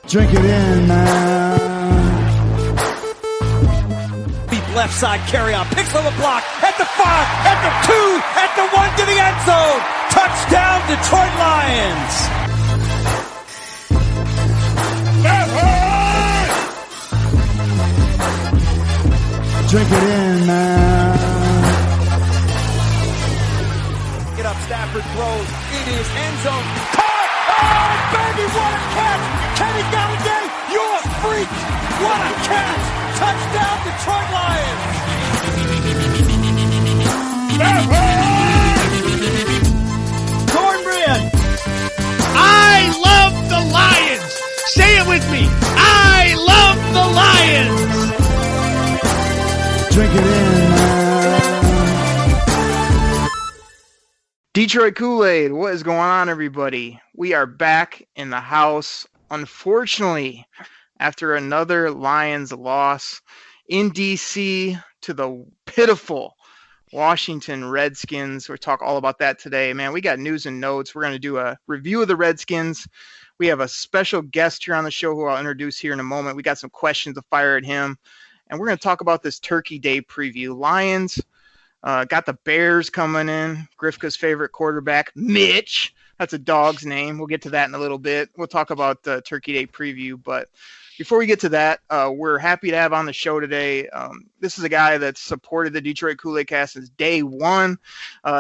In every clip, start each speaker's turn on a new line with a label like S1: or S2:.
S1: Drink it in, man.
S2: Deep left side carry on. Picks on the block. At the 5. At the 2. At the 1 to the end zone. Touchdown, Detroit Lions.
S1: Drink it in, man.
S2: Get up, Stafford throws. It is end zone. Caught! Oh, baby, what a catch! Kenny Galladay, you're a freak! What a catch! Touchdown, Detroit Lions! Cornbread!
S3: I love the Lions! Say it with me! I love the Lions!
S1: Drink it in, man.
S4: Detroit Koolaid, what is going on, everybody? We are back in the house, unfortunately, after another Lions loss in D.C. to the pitiful Washington Redskins. We'll talk all about that today. Man, we got news and notes. We're going to do a review of the Redskins. We have a special guest here on the show who I'll introduce here in a moment. We got some questions to fire at him. And we're going to talk about this Turkey Day preview. Lions got the Bears coming in. Grifka's favorite quarterback, Mitch. That's a dog's name. We'll get to that in a little bit. We'll talk about the Turkey Day preview. But before we get to that, we're happy to have on the show today. This is a guy that's supported the Detroit Koolaid Cast since day one.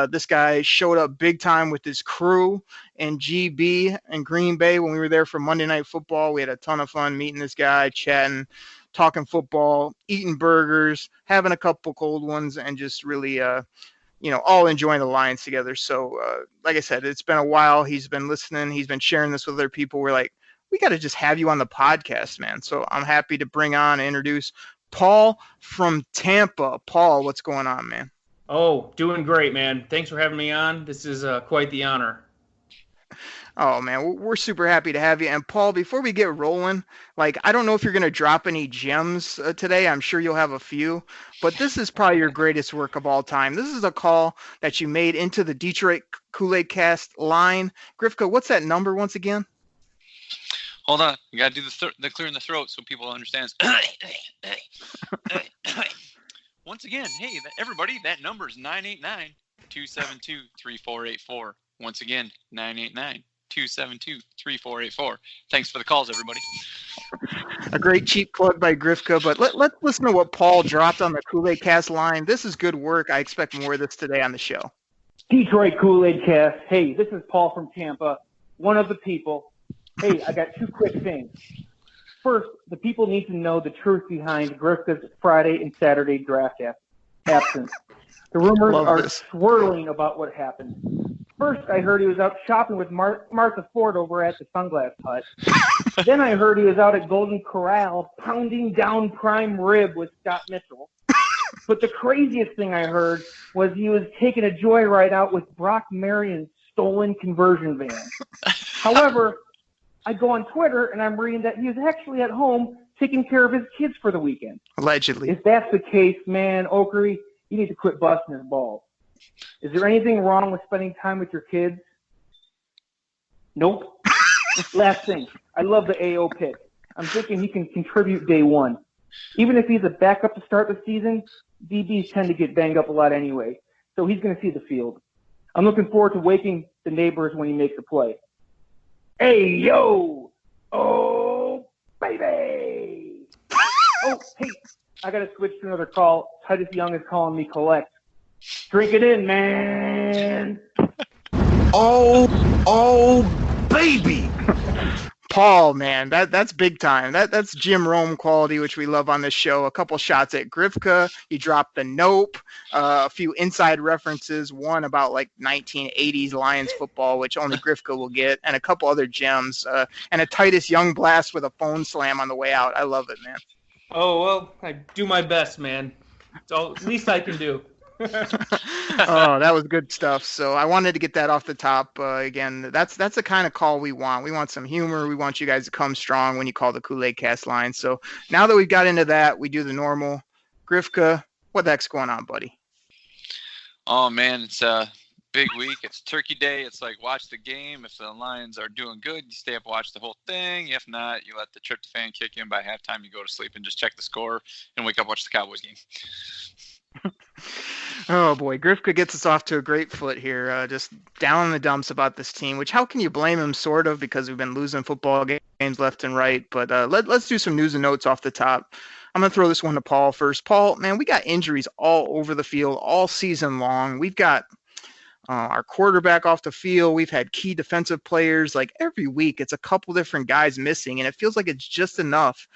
S4: This guy showed up big time with his crew in GB in Green Bay when we were there for Monday Night Football. We had a ton of fun meeting this guy, chatting, talking football, eating burgers, having a couple cold ones, and just really, all enjoying the Lions together. So, like I said, it's been a while. He's been listening. He's been sharing this with other people. We're like, we got to just have you on the podcast, man. So I'm happy to bring on and introduce Paul from Tampa. Paul, what's going on, man?
S5: Oh, doing great, man. Thanks for having me on. This is quite the honor.
S4: Oh, man, we're super happy to have you. And, Paul, before we get rolling, I don't know if you're going to drop any gems today. I'm sure you'll have a few. But this is probably your greatest work of all time. This is a call that you made into the Detroit Koolaid Cast line. Grifka, what's that number once again?
S6: Hold on. You got to do the clearing the throat so people understand. Once again, hey, everybody, that number is 989-272-3484. Once again, 989-272-3484. Thanks for the calls, everybody.
S4: A great cheap plug by Grifka, but let's listen to what Paul dropped on the Koolaid Cast line. This is good work. I expect more of this today on the show.
S7: Detroit Koolaid Cast. Hey, this is Paul from Tampa, one of the people. Hey, I got two quick things. First, the people need to know the truth behind Grifka's Friday and Saturday draft absence. The rumors are swirling about what happened. First, I heard he was out shopping with Martha Ford over at the Sunglass Hut. Then I heard he was out at Golden Corral pounding down prime rib with Scott Mitchell. But the craziest thing I heard was he was taking a joyride out with Brock Marion's stolen conversion van. However, I go on Twitter and I'm reading that he was actually at home taking care of his kids for the weekend.
S4: Allegedly.
S7: If that's the case, man, Okery, you need to quit busting his balls. Is there anything wrong with spending time with your kids? Nope. Last thing, I love the AO pick. I'm thinking he can contribute day one. Even if he's a backup to start the season, DBs tend to get banged up a lot anyway, so he's going to see the field. I'm looking forward to waking the neighbors when he makes a play. Hey, yo! Oh, baby! Oh, hey, I got to switch to another call. Titus Young is calling me collect. Drink it in, man!
S1: Oh, baby!
S4: Paul, man, that's big time. That's Jim Rome quality, which we love on this show. A couple shots at Grifka. He dropped the nope. A few inside references. One about 1980s Lions football, which only Grifka will get, and a couple other gems. And a Titus Young blast with a phone slam on the way out. I love it, man.
S5: Oh, well, I do my best, man. It's all the least I can do.
S4: Oh, that was good stuff. So I wanted to get that off the top. Again, that's the kind of call we want. We want some humor. We want you guys to come strong when you call the Koolaid Cast line. So now that we've got into that, we do the normal. Grifka, what the heck's going on, buddy?
S6: Oh, man, it's big week. It's Turkey Day. It's like watch the game. If the Lions are doing good, you stay up and watch the whole thing. If not, you let the tryptophan kick in. By halftime, you go to sleep and just check the score and wake up watch the Cowboys game.
S4: Oh boy, Grifka gets us off to a great foot here. Just down in the dumps about this team, which how can you blame him? Sort of, because we've been losing football games left and right. But let's do some news and notes off the top. I'm gonna throw this one to Paul first. Paul, man, we got injuries all over the field all season long. We've got our quarterback off the field. We've had key defensive players. Like every week, it's a couple different guys missing, and it feels like it's just enough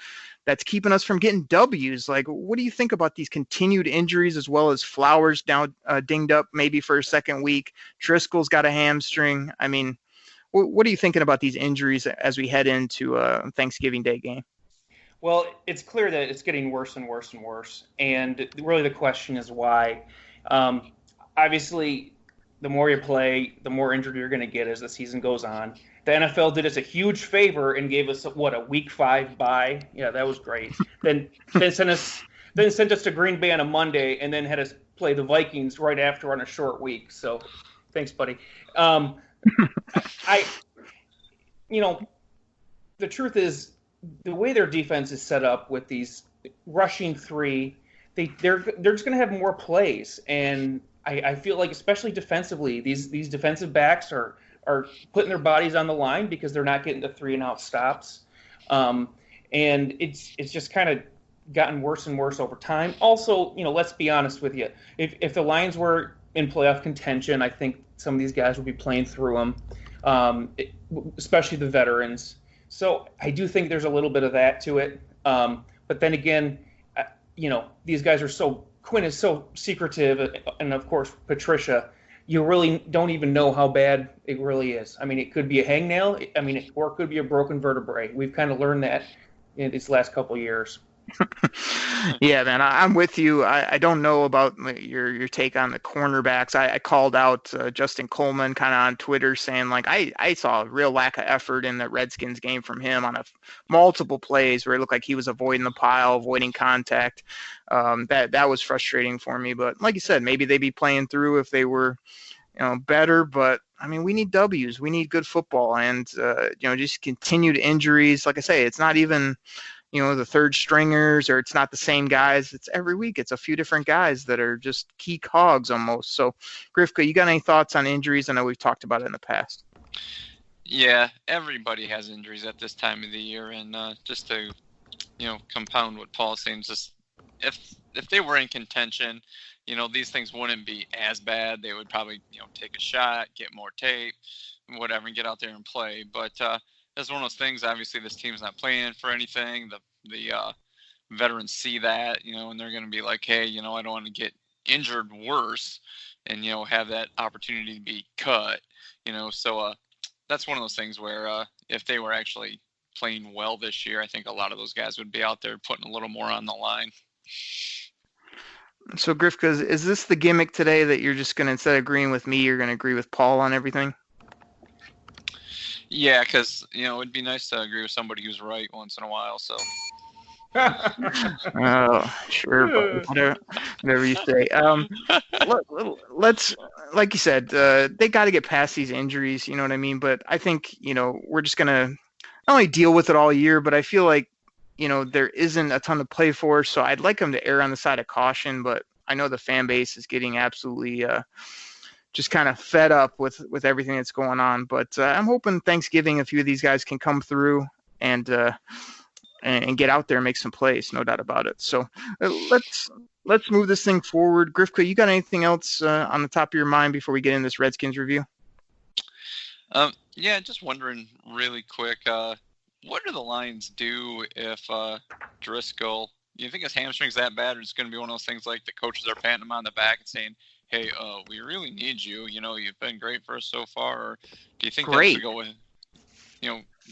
S4: that's keeping us from getting W's. Like, what do you think about these continued injuries, as well as Flowers now dinged up maybe for a second week? Driscoll's got a hamstring. I mean, what are you thinking about these injuries as we head into Thanksgiving Day game?
S5: Well, it's clear that it's getting worse and worse and worse. And really the question is why. Obviously, the more you play, the more injured you're going to get as the season goes on. The NFL did us a huge favor and gave us, a week 5 bye? Yeah, that was great. Then sent us to Green Bay on a Monday and then had us play the Vikings right after on a short week. So thanks, buddy. The truth is, the way their defense is set up with these rushing 3, they're just going to have more plays. And I feel like, especially defensively, these defensive backs are putting their bodies on the line because they're not getting the 3-and-out stops. And it's just kind of gotten worse and worse over time. Also, let's be honest with you. If the Lions were in playoff contention, I think some of these guys would be playing through them, especially the veterans. So I do think there's a little bit of that to it. But then again, these guys are Quinn is so secretive, and of course Patricia, you really don't even know how bad it really is. I mean, it could be a hangnail, or it could be a broken vertebrae. We've kind of learned that in these last couple of years.
S4: Yeah, man, I'm with you. I don't know about your take on the cornerbacks. I called out Justin Coleman kind of on Twitter saying, like, I saw a real lack of effort in the Redskins game from him on multiple plays where it looked like he was avoiding the pile, avoiding contact. That was frustrating for me. But like you said, maybe they'd be playing through if they were better. But I mean, we need W's. We need good football, and just continued injuries. Like I say, it's not even the third stringers, or it's not the same guys. It's every week. It's a few different guys that are just key cogs almost. So, Grifka, you got any thoughts on injuries? I know we've talked about it in the past.
S6: Yeah, everybody has injuries at this time of the year, and just to compound what Paul's saying, just if they were in contention, these things wouldn't be as bad. They would probably take a shot, get more tape, whatever, and get out there and play. But that's one of those things. Obviously, this team's not playing for anything. The veterans see that, and they're going to be like, hey, I don't want to get injured worse and, have that opportunity to be cut, So that's one of those things where if they were actually playing well this year, I think a lot of those guys would be out there putting a little more on the line.
S4: So, Grifka, is this the gimmick today that you're just going to, instead of agreeing with me, you're going to agree with Paul on everything?
S6: Yeah, because, it'd be nice to agree with somebody who's right once in a while, so.
S4: Oh, sure, whatever you say. Let's, like you said, they got to get past these injuries, you know what I mean? But I think, we're just going to not only deal with it all year, but I feel like, there isn't a ton to play for, so I'd like them to err on the side of caution, but I know the fan base is getting absolutely just kind of fed up with everything that's going on. But I'm hoping Thanksgiving, a few of these guys can come through and get out there and make some plays, no doubt about it. So let's move this thing forward. Grifka, you got anything else on the top of your mind before we get in this Redskins review?
S6: Yeah, just wondering really quick, what do the Lions do if Driscoll, you think his hamstring's that bad, or it's going to be one of those things like the coaches are patting him on the back and saying, hey, we really need you. You've been great for us so far. Or do you think they should go with,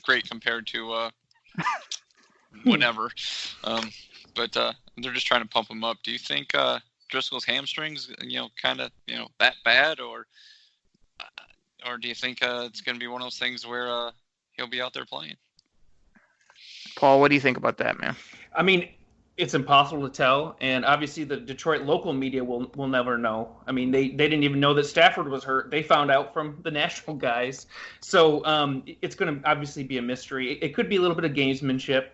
S6: great compared to whatever? But they're just trying to pump him up. Do you think Driscoll's hamstrings, kind of, that bad, or do you think it's going to be one of those things where he'll be out there playing?
S4: Paul, what do you think about that, man?
S5: I mean, It's impossible to tell, and obviously the Detroit local media will never know. I mean, they didn't even know that Stafford was hurt. They found out from the national guys. So it's going to obviously be a mystery. It could be a little bit of gamesmanship.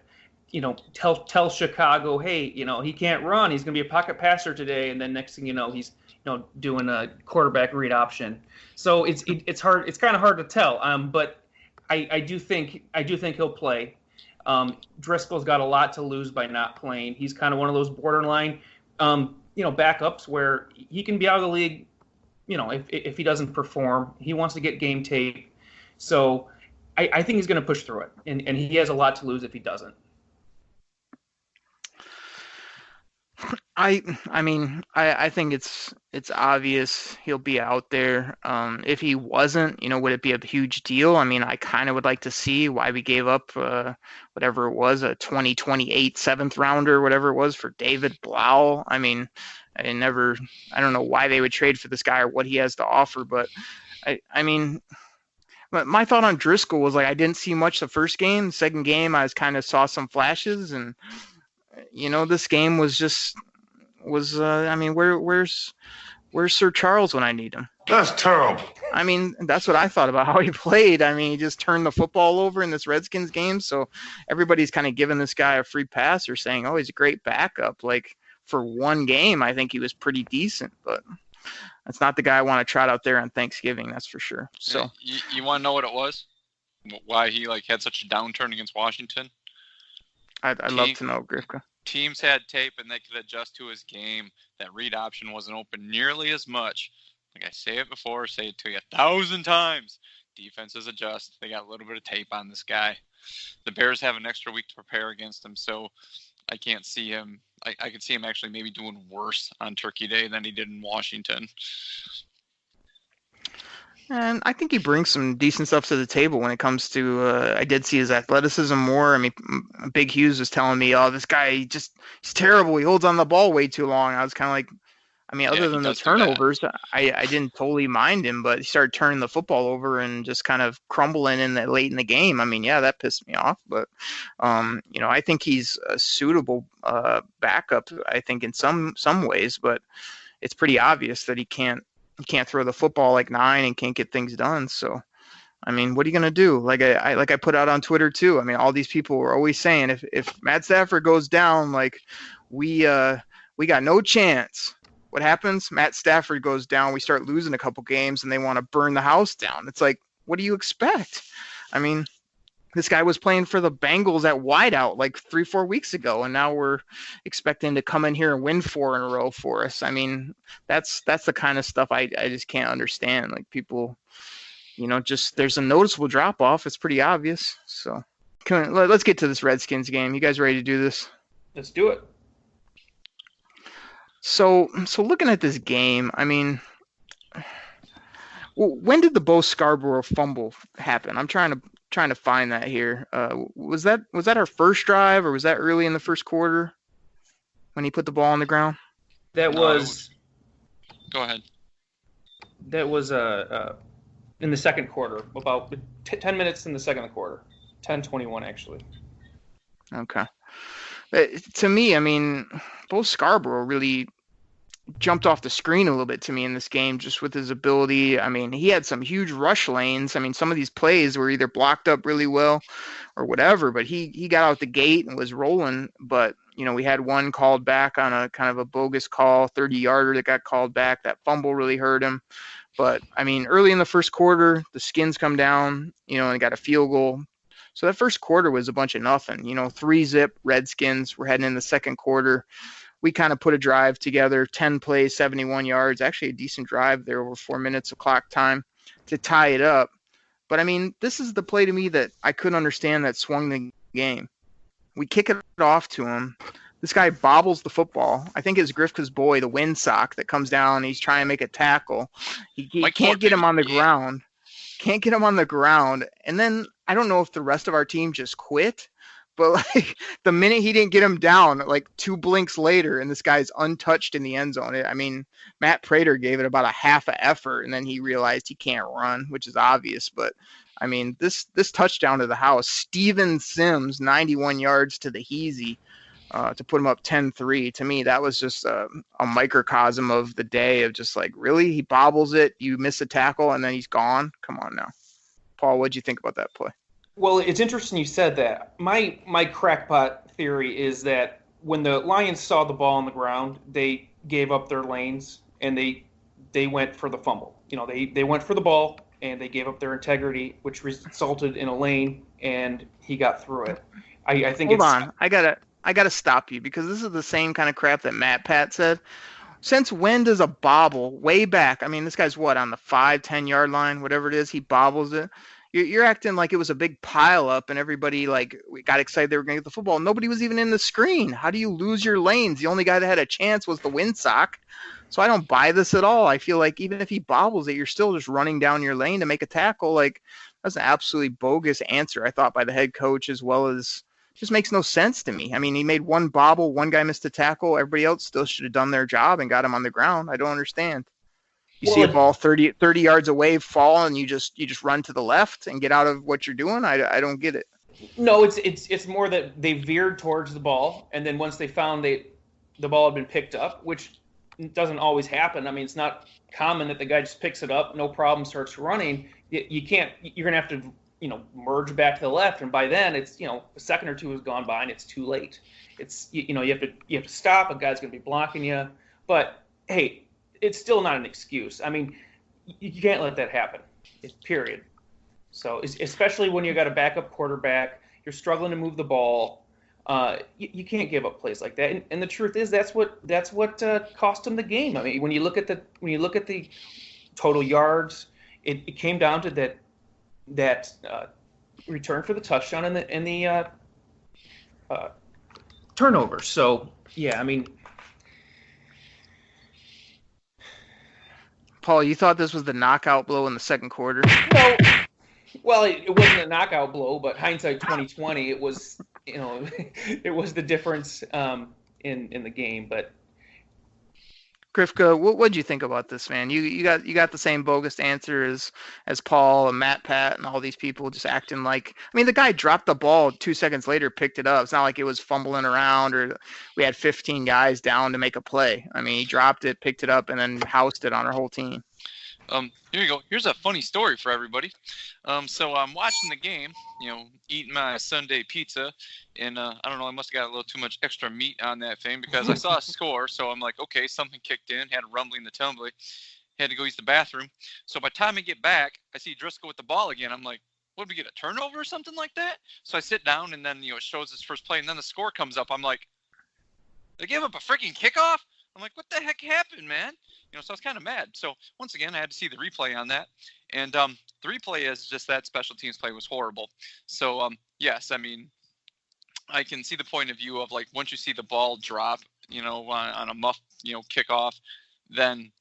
S5: Tell Chicago, hey, he can't run. He's going to be a pocket passer today, and then next thing you know, he's doing a quarterback read option. So it's hard. It's kind of hard to tell. But I do think he'll play. Driscoll's got a lot to lose by not playing. He's kind of one of those borderline, backups where he can be out of the league, if he doesn't perform. He wants to get game tape. So I think he's going to push through it, and he has a lot to lose if he doesn't.
S4: I think it's obvious he'll be out there. If he wasn't, would it be a huge deal? I mean, I kind of would like to see why we gave up whatever it was, a 2028 seventh rounder, whatever it was, for David Blau. I mean, I don't know why they would trade for this guy or what he has to offer, but I mean, my thought on Driscoll was like I didn't see much the first game. The second game, I kind of saw some flashes, and this game was where's Sir Charles when I need him?
S1: That's terrible.
S4: I mean, that's what I thought about how he played. I mean, he just turned the football over in this Redskins game, so everybody's kind of giving this guy a free pass or saying, oh, he's a great backup. Like, for one game, I think he was pretty decent, but that's not the guy I want to trot out there on Thanksgiving, that's for sure. So
S6: you want to know what it was? Why he had such a downturn against Washington?
S4: I'd love to know, Grifka.
S6: Teams had tape and they could adjust to his game. That read option wasn't open nearly as much. Like I say it before, say it to you 1,000 times. Defenses adjust. They got a little bit of tape on this guy. The Bears have an extra week to prepare against him, so I can't see him. I could see him actually maybe doing worse on Turkey Day than he did in Washington.
S4: And I think he brings some decent stuff to the table when it comes to, I did see his athleticism more. I mean, Big Hughes was telling me, oh, this guy, he's terrible. He holds on the ball way too long. I was kind of like, I mean, other than the turnovers, I didn't totally mind him, but he started turning the football over and just kind of crumbling late in the game. I mean, yeah, that pissed me off, but, I think he's a suitable backup, I think, in some ways, but it's pretty obvious that he can't throw the football like 9 and can't get things done. So, I mean, what are you going to do? Like I put out on Twitter too. I mean, all these people were always saying if Matt Stafford goes down, like we got no chance. What happens? Matt Stafford goes down. We start losing a couple games and they want to burn the house down. It's like, what do you expect? I mean, this guy was playing for the Bengals at wideout like 3-4 weeks ago, and now we're expecting to come in here and win 4 in a row for us. I mean, that's the kind of stuff I just can't understand. Like, people, just there's a noticeable drop off. It's pretty obvious. So let's get to this Redskins game. You guys ready to do this?
S5: Let's do it.
S4: So looking at this game, I mean, when did the Bo Scarborough fumble happen? I'm trying to find that here. Was that our first drive, or was that early in the first quarter when he put the ball on the ground?
S5: That was.
S6: Go ahead.
S5: That was in the second quarter, about 10 minutes in the second quarter, 10:21 actually.
S4: Okay. To me, I mean, Bo Scarborough really jumped off the screen a little bit to me in this game, just with his ability. I mean, he had some huge rush lanes. I mean, some of these plays were either blocked up really well or whatever, but he got out the gate and was rolling. But, we had one called back on a kind of a bogus call, 30-yarder that got called back. That fumble really hurt him. But, I mean, early in the first quarter, the Skins come down, and got a field goal. So that first quarter was a bunch of nothing. 3-zip Redskins. We're heading in the second quarter. We kind of put a drive together, 10 plays, 71 yards, actually a decent drive there, over 4 minutes of clock time to tie it up. But, I mean, this is the play to me that I couldn't understand that swung the game. We kick it off to him. This guy bobbles the football. I think it's Grifka's boy, the windsock, that comes down. And he's trying to make a tackle. He can't get him on the ground. Can't get him on the ground. And then I don't know if the rest of our team just quit. But, like, the minute he didn't get him down, like 2 blinks later, and this guy's untouched in the end zone. I mean, Matt Prater gave it about a half a effort, and then he realized he can't run, which is obvious. But, I mean, this touchdown to the house, Steven Sims, 91 yards to the Heezy. to put them up 10-3. To me, that was just a microcosm of the day of just like, really? He bobbles it, you miss a tackle, and then he's gone? Come on now. Paul, what'd you think about that play?
S5: Well, it's interesting you said that. My crackpot theory is that when the Lions saw the ball on the ground, they gave up their lanes and they went for the fumble. They went for the ball and they gave up their integrity, which resulted in a lane, and he got through it. I think.
S4: Hold on, I gotta stop you, because this is the same kind of crap that Matt Pat said. Since when does a bobble way back? I mean, this guy's what, on the 5-10 yard line, whatever it is, he bobbles it. You're acting like it was a big pile up and everybody we got excited they were going to get the football. Nobody was even in the screen. How do you lose your lanes? The only guy that had a chance was the windsock. So I don't buy this at all. I feel like even if he bobbles it, you're still just running down your lane to make a tackle. Like, that's an absolutely bogus answer, I thought, by the head coach, as well as just makes no sense to me. I mean, he made one bobble, one guy missed a tackle, everybody else still should have done their job and got him on the ground. I don't understand. You see a ball 30 yards away fall, and you just run to the left and get out of what you're doing? I don't get it.
S5: No, it's more that they veered towards the ball, and then once they found the ball had been picked up, which doesn't always happen. I mean, it's not common that the guy just picks it up, no problem, starts running. You can't. You're gonna have to merge back to the left, and by then it's a second or two has gone by and it's too late. It's you have to stop. A guy's gonna be blocking you, but hey, it's still not an excuse. I mean, you can't let that happen. Period. So especially when you got a backup quarterback, you're struggling to move the ball. You can't give up plays like that. And the truth is, that's what cost him the game. I mean, when you look at the total yards, it came down to that return for the touchdown and the turnover. So yeah, I mean.
S4: Paul, you thought this was the knockout blow in the second quarter?
S5: No. Well, it wasn't a knockout blow, but hindsight 2020, it was, it was the difference in the game. But
S4: Grifka, what did you think about this, man? You got the same bogus answer as Paul and Matt Pat and all these people just acting like. I mean, the guy dropped the ball 2 seconds later, picked it up. It's not like it was fumbling around or we had 15 guys down to make a play. I mean, he dropped it, picked it up, and then housed it on our whole team.
S6: Here you go. Here's a funny story for everybody. So I'm watching the game, eating my Sunday pizza, and I don't know, I must have got a little too much extra meat on that thing because I saw a score. So I'm like, okay, something kicked in, had a rumbling the tumbly, had to go use the bathroom. So by the time I get back, I see Driscoll with the ball again. I'm like, what, did we get a turnover or something like that? So I sit down, and then it shows his first play, and then the score comes up. I'm like, they gave up a freaking kickoff? I'm like, what the heck happened, man? So I was kind of mad. So once again, I had to see the replay on that. And the replay is just that special teams play was horrible. So, yes, I mean, I can see the point of view of, like, once you see the ball drop, on a muff, kickoff, then,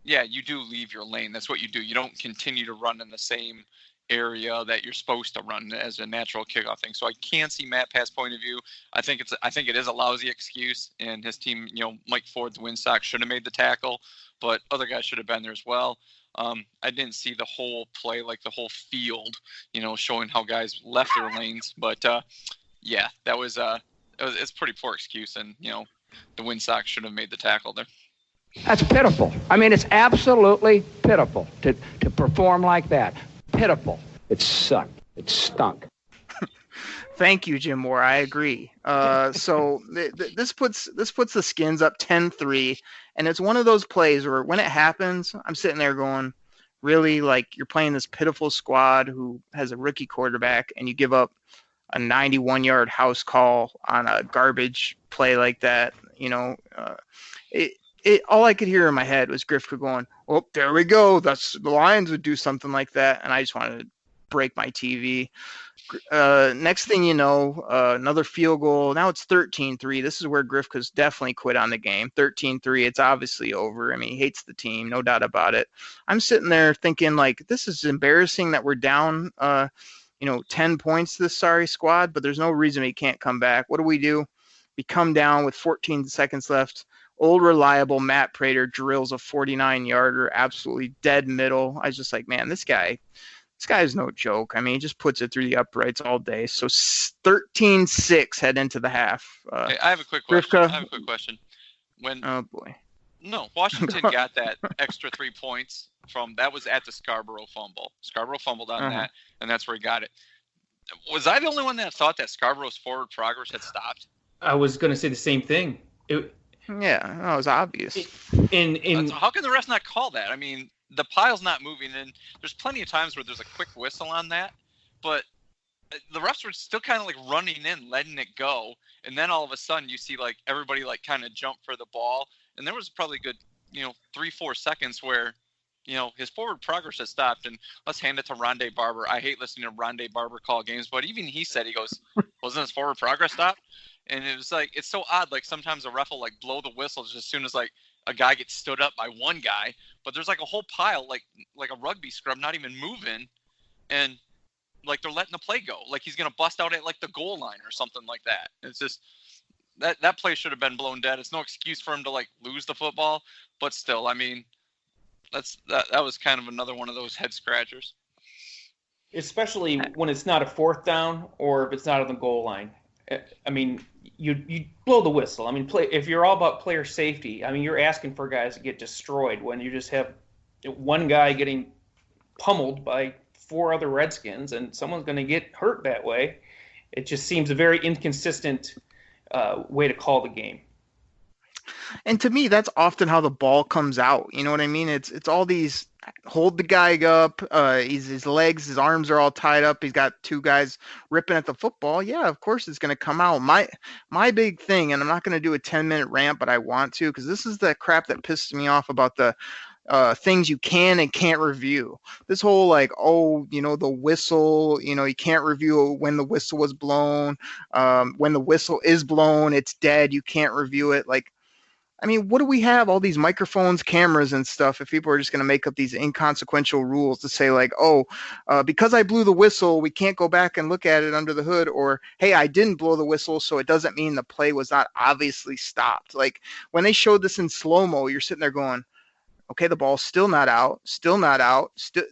S6: yeah, you do leave your lane. That's what you do. You don't continue to run in the same area that you're supposed to run as a natural kickoff thing. So I can see Matt Pat's point of view. I think it is a lousy excuse, and his team, Mike Ford, the Windsock, should have made the tackle, but other guys should have been there as well. I didn't see the whole play, like the whole field, showing how guys left their lanes. But yeah, it's a pretty poor excuse, and the Windsock should have made the tackle there.
S8: That's pitiful. I mean, it's absolutely pitiful to perform like that. Pitiful. It sucked. It stunk.
S4: Thank you, Jim Moore. I agree. So this puts the Skins up 10-3, and it's one of those plays where when it happens, I'm sitting there going, really, like, you're playing this pitiful squad who has a rookie quarterback, and you give up a 91-yard house call on a garbage play like that. All I could hear in my head was Grifka going, "Oh, there we go. The Lions would do something like that," and I just wanted to break my TV. Next thing you know, another field goal. Now it's 13-3. This is where Grifka's definitely quit on the game. 13-3. It's obviously over. I mean, he hates the team, no doubt about it. I'm sitting there thinking, like, this is embarrassing that we're down, 10 points to this sorry squad, but there's no reason we can't come back. What do? We come down with 14 seconds left. Old reliable Matt Prater drills a 49-yarder, absolutely dead middle. I was just like, man, this guy This guy's no joke. I mean, he just puts it through the uprights all day. So 13-6 head into the half.
S6: Hey, I have a quick question.
S4: Grifka,
S6: When
S4: oh boy.
S6: No, Washington got that extra 3 points that was at the Scarborough fumble. Scarborough fumbled on that, and that's where he got it. Was I the only one that thought that Scarborough's forward progress had stopped?
S5: I was going to say the same thing.
S4: Yeah, that was obvious.
S6: How can the refs not call that? I mean, the pile's not moving, and there's plenty of times where there's a quick whistle on that, but the refs were still kind of like running in, letting it go, and then all of a sudden you see like everybody like kind of jump for the ball, and there was probably a good 3-4 seconds where his forward progress had stopped. And let's hand it to Rondé Barber. I hate listening to Rondé Barber call games, but even he said, he goes, wasn't his forward progress stopped? And it was like, it's so odd. Like sometimes a ref will like blow the whistle just as soon as like a guy gets stood up by one guy, but there's like a whole pile, like a rugby scrub, not even moving. And like they're letting the play go. Like he's going to bust out at like the goal line or something like that. It's just that play should have been blown dead. It's no excuse for him to like lose the football, but still, I mean, that was kind of another one of those head scratchers.
S5: Especially when it's not a fourth down or if it's not on the goal line. I mean, you blow the whistle. I mean, if you're all about player safety, I mean, you're asking for guys to get destroyed when you just have one guy getting pummeled by 4 other Redskins and someone's going to get hurt that way. It just seems a very inconsistent way to call the game.
S4: And to me, that's often how the ball comes out. You know what I mean? It's all these hold the guy up. His legs, his arms are all tied up. He's got 2 guys ripping at the football. Yeah, of course it's going to come out. My big thing, and I'm not going to do a 10-minute rant, but I want to, because this is the crap that pisses me off about the things you can and can't review. This whole like, the whistle, you can't review when the whistle was blown. When the whistle is blown, it's dead. You can't review it. Like, I mean, what do we have? All these microphones, cameras, and stuff. If people are just going to make up these inconsequential rules to say like, because I blew the whistle, we can't go back and look at it under the hood, or hey, I didn't blow the whistle, so it doesn't mean the play was not obviously stopped. Like when they showed this in slow-mo, you're sitting there going, okay, the ball's still not out.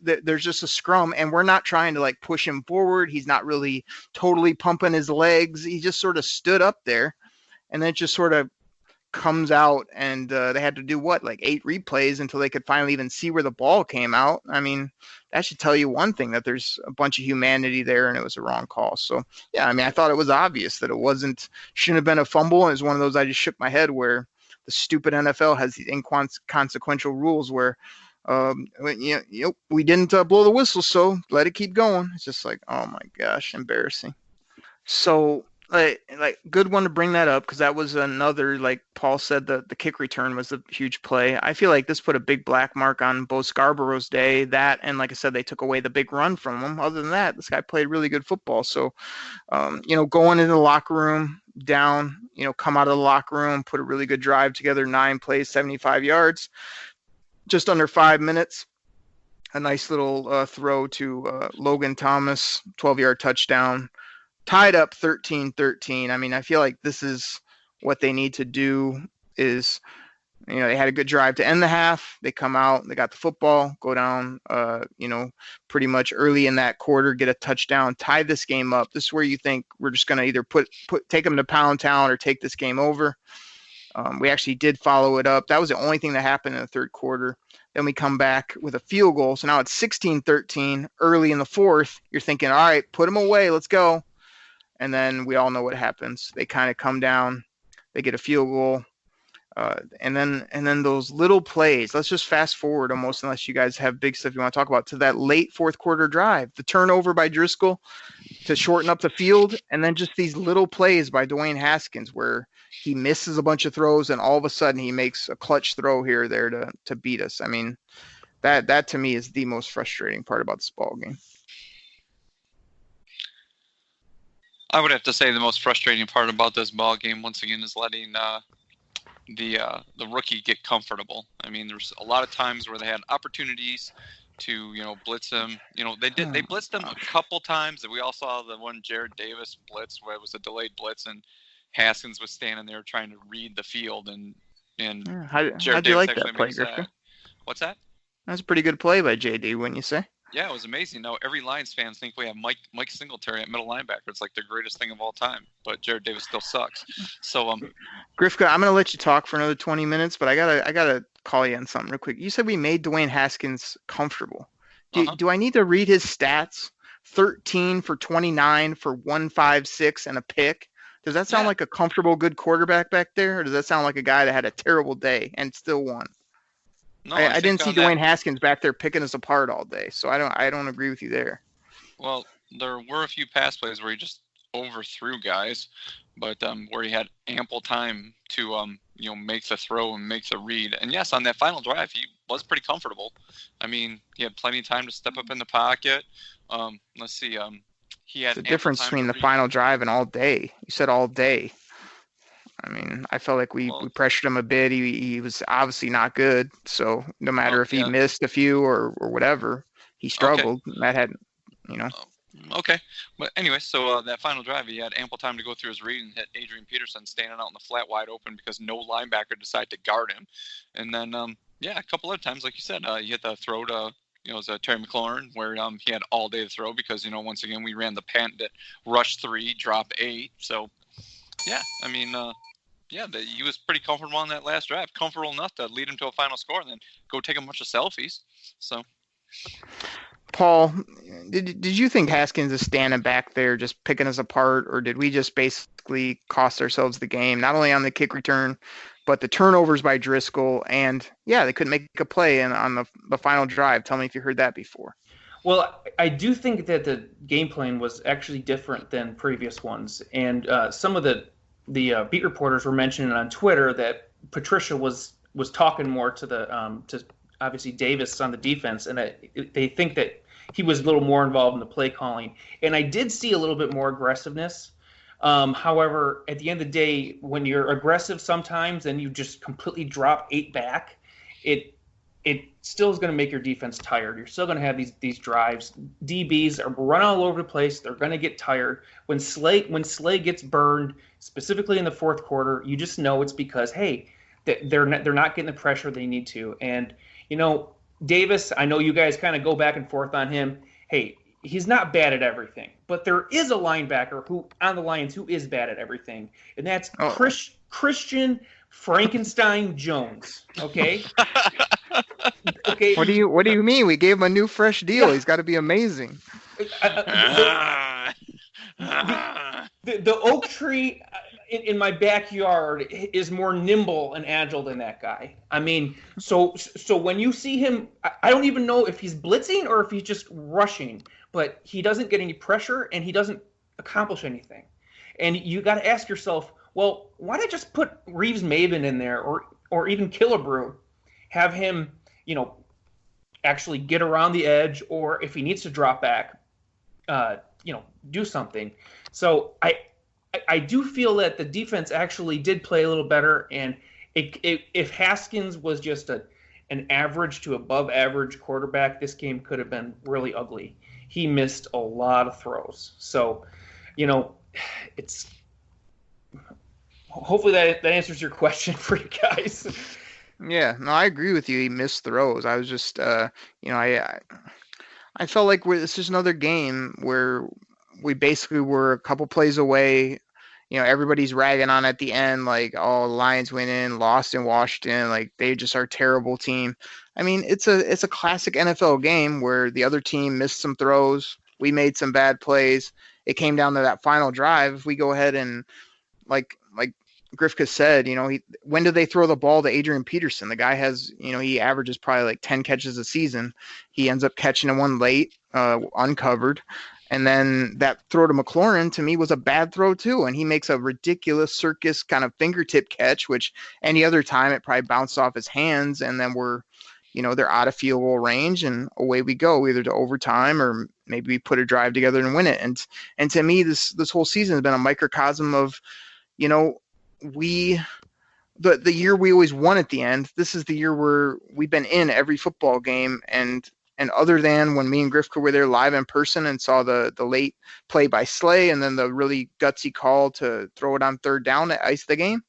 S4: There's just a scrum, and we're not trying to like push him forward. He's not really totally pumping his legs. He just sort of stood up there, and then it just sort of comes out, and they had to do like 8 replays until they could finally even see where the ball came out. I mean, that should tell you one thing, that there's a bunch of humanity there, and it was a wrong call. So yeah, I mean, I thought it was obvious that it shouldn't have been a fumble, and it was one of those I just shook my head where the stupid NFL has these inconsequential rules where we didn't blow the whistle, so let it keep going. It's just like, oh my gosh, embarrassing. So like good one to bring that up, because that was another, like Paul said, the kick return was a huge play. I feel like this put a big black mark on both Scarborough's day, that, and like I said, they took away the big run from him. Other than that, this guy played really good football. So going into the locker room down, come out of the locker room, put a really good drive together, 9 plays, 75 yards, just under 5 minutes. A nice little throw to Logan Thomas, 12-yard touchdown. Tied up 13-13. I mean, I feel like this is what they need to do is, they had a good drive to end the half. They come out, they got the football, go down, pretty much early in that quarter, get a touchdown, tie this game up. This is where you think we're just going to either take them to Pound Town or take this game over. We actually did follow it up. That was the only thing that happened in the third quarter. Then we come back with a field goal. So now it's 16-13 early in the fourth. You're thinking, all right, put them away. Let's go. And then we all know what happens. They kind of come down, they get a field goal, and then those little plays. Let's just fast forward almost, unless you guys have big stuff you want to talk about, to that late fourth quarter drive. The turnover by Driscoll to shorten up the field, and then just these little plays by Dwayne Haskins where he misses a bunch of throws, and all of a sudden he makes a clutch throw here or there to beat us. I mean, that to me is the most frustrating part about this ball game.
S6: I would have to say the most frustrating part about this ball game, once again, is letting the rookie get comfortable. I mean, there's a lot of times where they had opportunities to blitz him. They blitzed him a couple times. We all saw the one Jared Davis blitz where it was a delayed blitz, and Haskins was standing there trying to read the field, and
S4: how'd you like that play, Griffin?
S6: What's that?
S4: That's a pretty good play by JD, wouldn't you say?
S6: Yeah, it was amazing. Now every Lions fan think we have Mike Singletary at middle linebacker. It's like the greatest thing of all time. But Jared Davis still sucks. So
S4: Grifka, I'm gonna let you talk for another 20 minutes, but I gotta call you on something real quick. You said we made Dwayne Haskins comfortable. Do I need to read his stats? 13 for 29 for 156 and a pick. Does that sound like a comfortable, good quarterback back there, or does that sound like a guy that had a terrible day and still won?
S6: No,
S4: I didn't see Dwayne Haskins back there picking us apart all day, so I don't agree with you there.
S6: Well, there were a few pass plays where he just overthrew guys, but where he had ample time to make the throw and make the read. And yes, on that final drive, he was pretty comfortable. I mean, he had plenty of time to step up in the pocket. Let's see. He had
S4: the difference between the final drive and all day. You said all day. I mean, I felt like we pressured him a bit. He was obviously not good. So no matter if he missed a few or whatever, he struggled. Okay. That had,
S6: Okay. But anyway, so that final drive, he had ample time to go through his read and hit Adrian Peterson standing out in the flat wide open because no linebacker decided to guard him. And then, a couple other times, like you said, he hit the throw to, it was Terry McLaurin where he had all day to throw because, once again, we ran the patented rush 3, drop 8. So, yeah, I mean, he was pretty comfortable on that last drive, comfortable enough to lead him to a final score and then go take a bunch of selfies. So,
S4: Paul, did you think Haskins is standing back there just picking us apart, or did we just basically cost ourselves the game, not only on the kick return, but the turnovers by Driscoll, and they couldn't make a play on the final drive? Tell me if you heard that before.
S5: Well, I do think that the game plan was actually different than previous ones, and some of the beat reporters were mentioning on Twitter that Patricia was talking more to to obviously Davis on the defense, and they think that he was a little more involved in the play calling. And I did see a little bit more aggressiveness. However, at the end of the day, when you're aggressive sometimes and you just completely drop 8 back, it still is going to make your defense tired. You're still going to have these drives. DBs are run all over the place. They're going to get tired. When Slay gets burned, specifically in the fourth quarter, you just know it's because, hey, they're not getting the pressure they need to. And Davis, I know you guys kind of go back and forth on him. Hey, he's not bad at everything, but there is a linebacker on the Lions who is bad at everything, and that's Christian Frankenstein Jones. Okay. Okay.
S4: What do you mean? We gave him a new fresh deal. Yeah. He's got to be amazing.
S5: The oak tree in my backyard is more nimble and agile than that guy. I mean, so when you see him, I don't even know if he's blitzing or if he's just rushing, but he doesn't get any pressure and he doesn't accomplish anything. And you got to ask yourself, well, why not just put Reeves Maven in there or even Killebrew, have him, actually get around the edge, or if he needs to drop back, do something. So I do feel that the defense actually did play a little better, and if Haskins was just an average to above average quarterback, this game could have been really ugly. He missed a lot of throws. So, it's hopefully that answers your question for you guys.
S4: Yeah, no, I agree with you. He missed throws. I was just, I felt like it's just another game where we basically were a couple plays away. Everybody's ragging on at the end, like, oh, the Lions went in, lost in Washington, like they just are a terrible team. I mean, it's a classic NFL game where the other team missed some throws, we made some bad plays. It came down to that final drive. If we go ahead and like Grifka said, when do they throw the ball to Adrian Peterson? The guy has, he averages probably like 10 catches a season. He ends up catching one late, uncovered. And then that throw to McLaurin, to me, was a bad throw too. And he makes a ridiculous circus kind of fingertip catch, which any other time it probably bounced off his hands. And then they're out of field goal range and away we go, either to overtime or maybe we put a drive together and win it. And to me, this whole season has been a microcosm of, the year we always won at the end. This is the year where we've been in every football game, and other than when me and Grifka were there live in person and saw the late play by Slay and then the really gutsy call to throw it on third down to ice the game.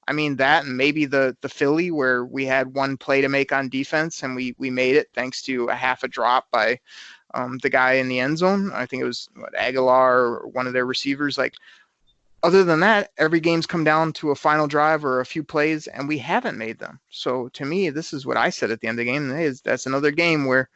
S4: I mean, that and maybe the Philly where we had one play to make on defense and we made it thanks to a half a drop by the guy in the end zone. I think it was Aguilar or one of their receivers. Like, other than that, every game's come down to a final drive or a few plays, and we haven't made them. So to me, this is what I said at the end of the game. Is that's another game where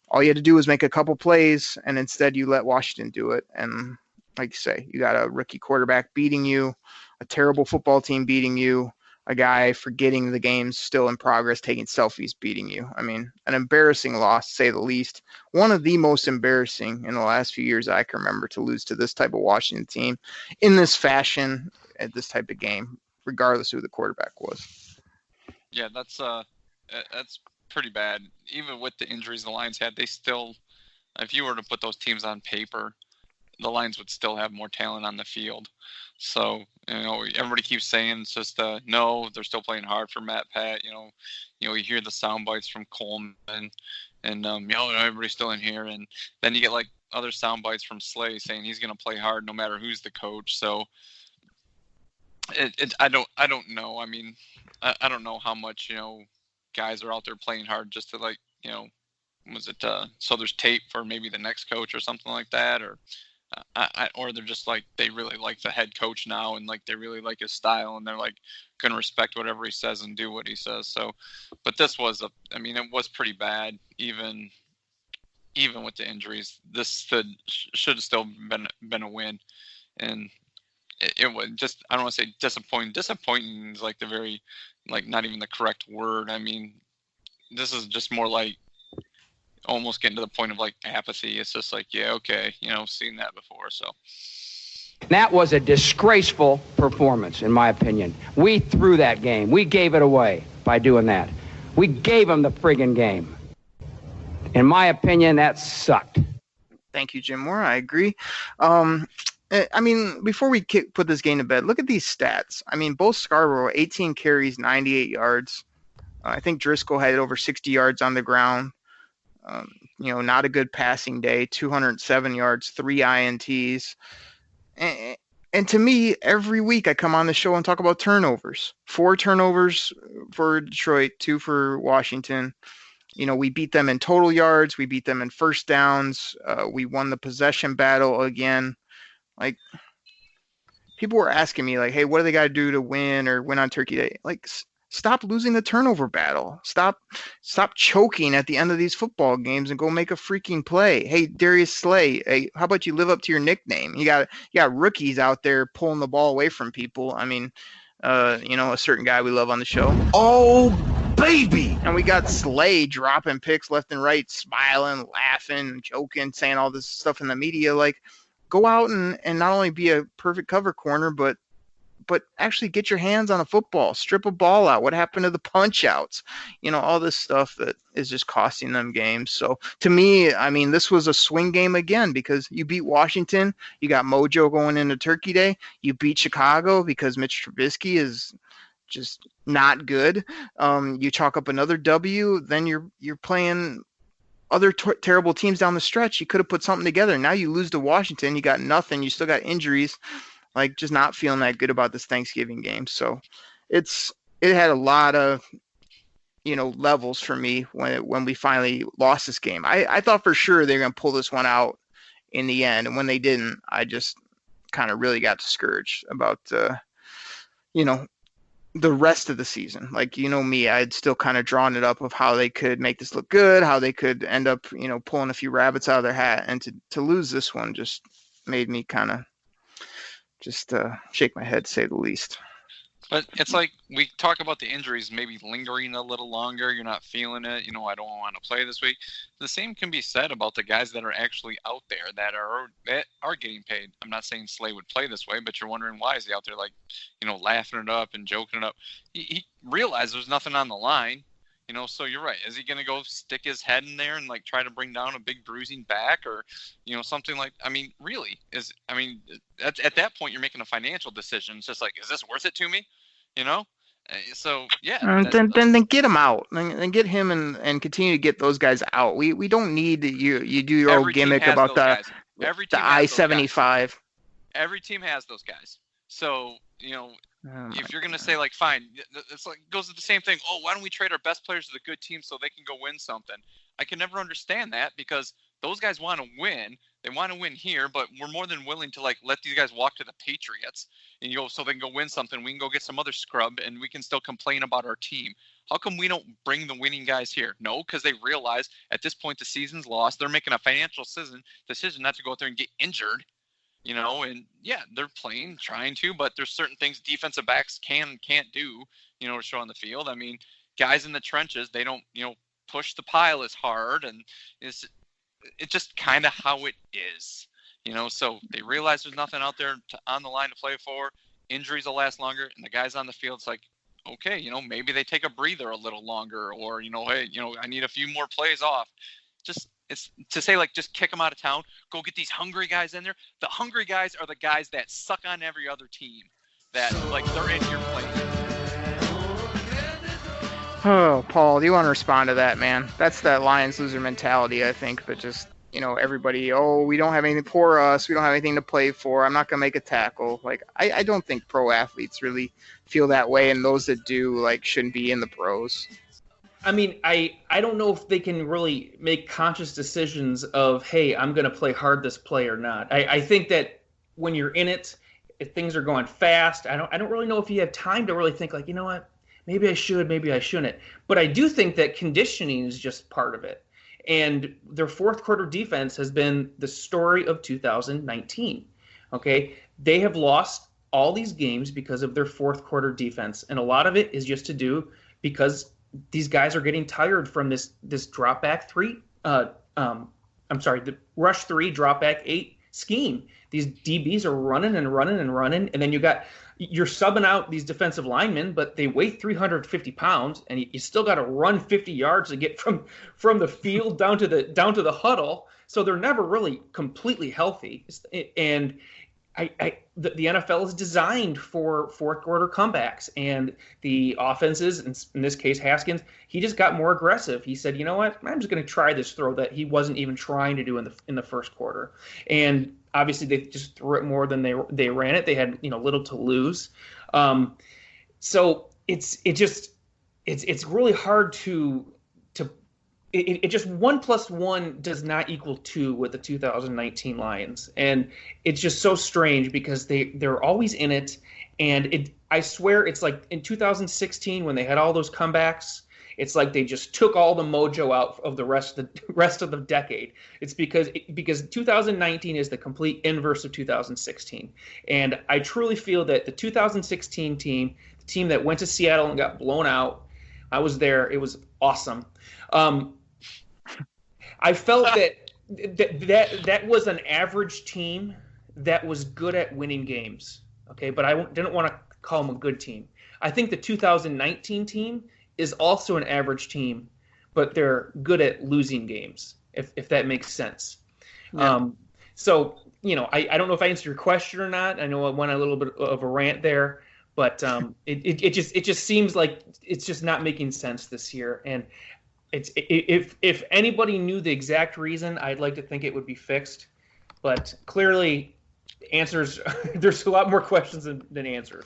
S4: all you had to do was make a couple plays, and instead you let Washington do it. And like you say, you got a rookie quarterback beating you, a terrible football team beating you, a guy forgetting the game's still in progress, taking selfies, beating you. I mean, an embarrassing loss, to say the least. One of the most embarrassing in the last few years I can remember, to lose to this type of Washington team in this fashion at this type of game, regardless of who the quarterback was.
S6: Yeah, that's pretty bad. Even with the injuries the Lions had, they still, if you were to put those teams on paper, the Lions would still have more talent on the field. So, everybody keeps saying it's just no, they're still playing hard for Matt Pat. You hear the sound bites from Coleman and everybody's still in here, and then you get like other sound bites from Slay saying he's going to play hard no matter who's the coach. So I don't know. I mean, I don't know how much guys are out there playing hard just to was it so there's tape for maybe the next coach or something like that, or they're just like they really like the head coach now and like they really like his style and they're like going to respect whatever he says and do what he says. So, but this was it was pretty bad. Even with the injuries, this should have still been a win, and it was just, I don't want to say disappointing. Disappointing is like the very, like, not even the correct word. I mean, this is just more like almost getting to the point of like apathy. It's just like, yeah, okay, seen that before. So
S8: that was a disgraceful performance, in my opinion. We threw that game. We gave it away by doing that. We gave them the friggin' game. In my opinion, that sucked.
S4: Thank you, Jim Moore. I agree. I mean, before we put this game to bed, look at these stats. I mean, both Scarborough, 18 carries, 98 yards. I think Driscoll had over 60 yards on the ground. Not a good passing day, 207 yards, 3 INTs. And to me, every week I come on the show and talk about turnovers. 4 turnovers for Detroit, 2 for Washington. We beat them in total yards. We beat them in first downs. We won the possession battle again. Like, people were asking me, like, hey, what do they got to do to win or win on Turkey Day? Like, stop losing the turnover battle. Stop choking at the end of these football games and go make a freaking play. Hey, Darius Slay, hey, how about you live up to your nickname? You got rookies out there pulling the ball away from people. I mean, a certain guy we love on the show.
S1: Oh, baby!
S4: And we got Slay dropping picks left and right, smiling, laughing, joking, saying all this stuff in the media. Like, go out and not only be a perfect cover corner, but actually get your hands on a football, strip a ball out. What happened to the punch outs? All this stuff that is just costing them games. So to me, I mean, this was a swing game again, because you beat Washington. You got mojo going into Turkey Day. You beat Chicago because Mitch Trubisky is just not good. You chalk up another W, then you're playing other terrible teams down the stretch. You could have put something together. Now you lose to Washington. You got nothing. You still got injuries. Like, just not feeling that good about this Thanksgiving game. So it had a lot of, levels for me when we finally lost this game. I thought for sure they were going to pull this one out in the end. And when they didn't, I just kind of really got discouraged about, the rest of the season. Like, me, I had still kind of drawn it up of how they could make this look good, how they could end up, pulling a few rabbits out of their hat. And to lose this one just made me kind of shake my head, to say the least.
S6: But it's like we talk about the injuries maybe lingering a little longer. You're not feeling it. I don't want to play this week. The same can be said about the guys that are actually out there that are getting paid. I'm not saying Slay would play this way, but you're wondering, why is he out there, like, laughing it up and joking it up? He realized there's nothing on the line. So you're right. Is he going to go stick his head in there and like try to bring down a big bruising back or, something like, I mean, really at that point, you're making a financial decision. It's just like, is this worth it to me? So yeah.
S4: Then get him out and get him and continue to get those guys out. We don't need you do your old gimmick about the I-75.
S6: Every team has those guys. So, if you're going to say, like, fine, it's like, goes to the same thing. Oh, why don't we trade our best players to the good team so they can go win something? I can never understand that, because Those guys want to win. They want to win here, but we're more than willing to like let these guys walk to the Patriots and so they can go win something. We can go get some other scrub and we can still complain about our team. How come we don't bring the winning guys here? No, because they realize at this point the season's lost. They're making a financial decision not to go out there and get injured, and yeah, they're playing, trying to, but there's certain things defensive backs can't do, to show on the field. I mean, guys in the trenches, they don't, push the pile as hard, and it's just kind of how it is, so they realize there's nothing out there on the line to play for. Injuries will last longer, and the guys on the field, it's like, okay, maybe they take a breather a little longer, or, hey, I need a few more plays off. It's to say, like, just kick them out of town, go get these hungry guys in there. The hungry guys are the guys that suck on every other team, that, like, they're in here playing.
S4: Oh, Paul, do you want to respond to that, man? That's that Lions loser mentality, I think, but just, everybody, we don't have anything for us. We don't have anything to play for. I'm not going to make a tackle. Like, I don't think pro athletes really feel that way, and those that do, like, shouldn't be in the pros.
S5: I mean, I don't know if they can really make conscious decisions of, hey, I'm going to play hard this play or not. I think that when you're in it, if things are going fast, I don't really know if you have time to really think, like, you know what, maybe I should, maybe I shouldn't. But I do think that conditioning is just part of it. And their fourth quarter defense has been the story of 2019. Okay, they have lost all these games because of their fourth quarter defense, and a lot of it is just to do because these guys are getting tired from this drop back the rush 3, drop back 8 scheme. These DBs are running and running and running, and then you're subbing out these defensive linemen, but they weigh 350 pounds, and you still got to run 50 yards to get from the field down to the huddle. So they're never really completely healthy, and the NFL is designed for fourth quarter comebacks, and the offenses, in this case Haskins, he just got more aggressive. He said, you know what, I'm just going to try this throw that he wasn't even trying to do in the first quarter. And obviously they just threw it more than they ran it. They had little to lose. So it's really hard to It just 1 + 1 does not equal 2 with the 2019 Lions, and it's just so strange because they're always in it, and I swear it's like in 2016 when they had all those comebacks, it's like they just took all the mojo out of the rest of the decade. It's because 2019 is the complete inverse of 2016, and I truly feel that the 2016 team, the team that went to Seattle and got blown out, I was there. It was awesome. I felt that was an average team that was good at winning games. Okay, but I didn't want to call them a good team. I think the 2019 team is also an average team, but they're good at losing games, if that makes sense. Yeah. So, I don't know if I answered your question or not. I know I went a little bit of a rant there, but it just seems like it's just not making sense this year. And if anybody knew the exact reason, I'd like to think it would be fixed. But clearly, answers there's a lot more questions than answers.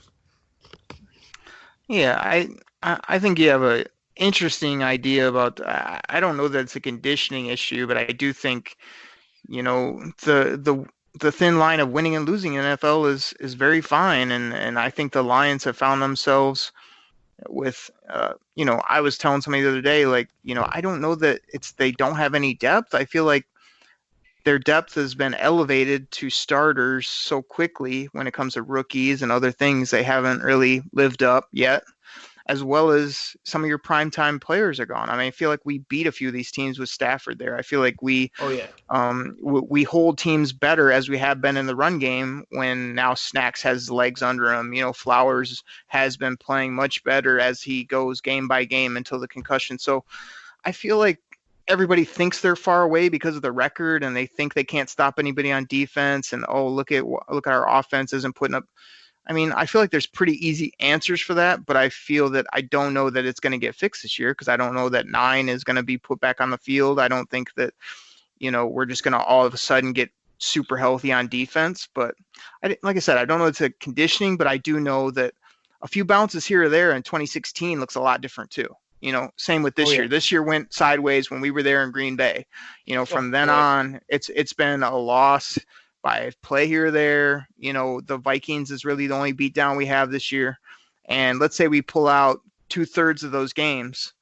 S4: Yeah, I think you have a interesting idea about. I don't know that it's a conditioning issue, but I do think, the thin line of winning and losing in the NFL is very fine, and I think the Lions have found themselves with, I was telling somebody the other day, like, I don't know that they don't have any depth. I feel like their depth has been elevated to starters so quickly when it comes to rookies and other things. They haven't really lived up yet, as well as some of your primetime players are gone. I mean, I feel like we beat a few of these teams with Stafford there. I feel like we hold teams better as we have been in the run game when now Snacks has legs under him. Flowers has been playing much better as he goes game by game until the concussion. So I feel like everybody thinks they're far away because of the record, and they think they can't stop anybody on defense. And look at our offense isn't putting up. I mean, I feel like there's pretty easy answers for that, but I feel that I don't know that it's going to get fixed this year because I don't know that 9 is going to be put back on the field. I don't think that, we're just going to all of a sudden get super healthy on defense. But like I said, I don't know it's a conditioning, but I do know that a few bounces here or there in 2016 looks a lot different too. Same with this year. This year went sideways when we were there in Green Bay. From then on, it's been a loss by play here or there. The Vikings is really the only beatdown we have this year. And let's say we pull out 2/3 of those games.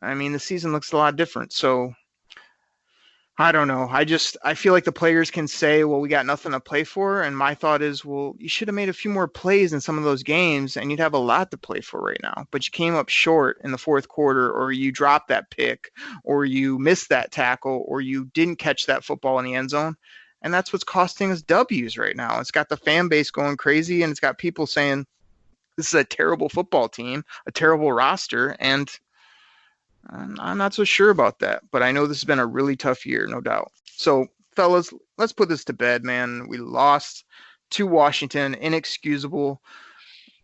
S4: I mean, the season looks a lot different. So I don't know. I feel like the players can say, well, we got nothing to play for. And my thought is, well, you should have made a few more plays in some of those games and you'd have a lot to play for right now. But you came up short in the fourth quarter, or you dropped that pick, or you missed that tackle, or you didn't catch that football in the end zone. And that's what's costing us W's right now. It's got the fan base going crazy, and it's got people saying this is a terrible football team, a terrible roster. And I'm not so sure about that, but I know this has been a really tough year, no doubt. So, fellas, let's put this to bed, man. We lost to Washington, inexcusable.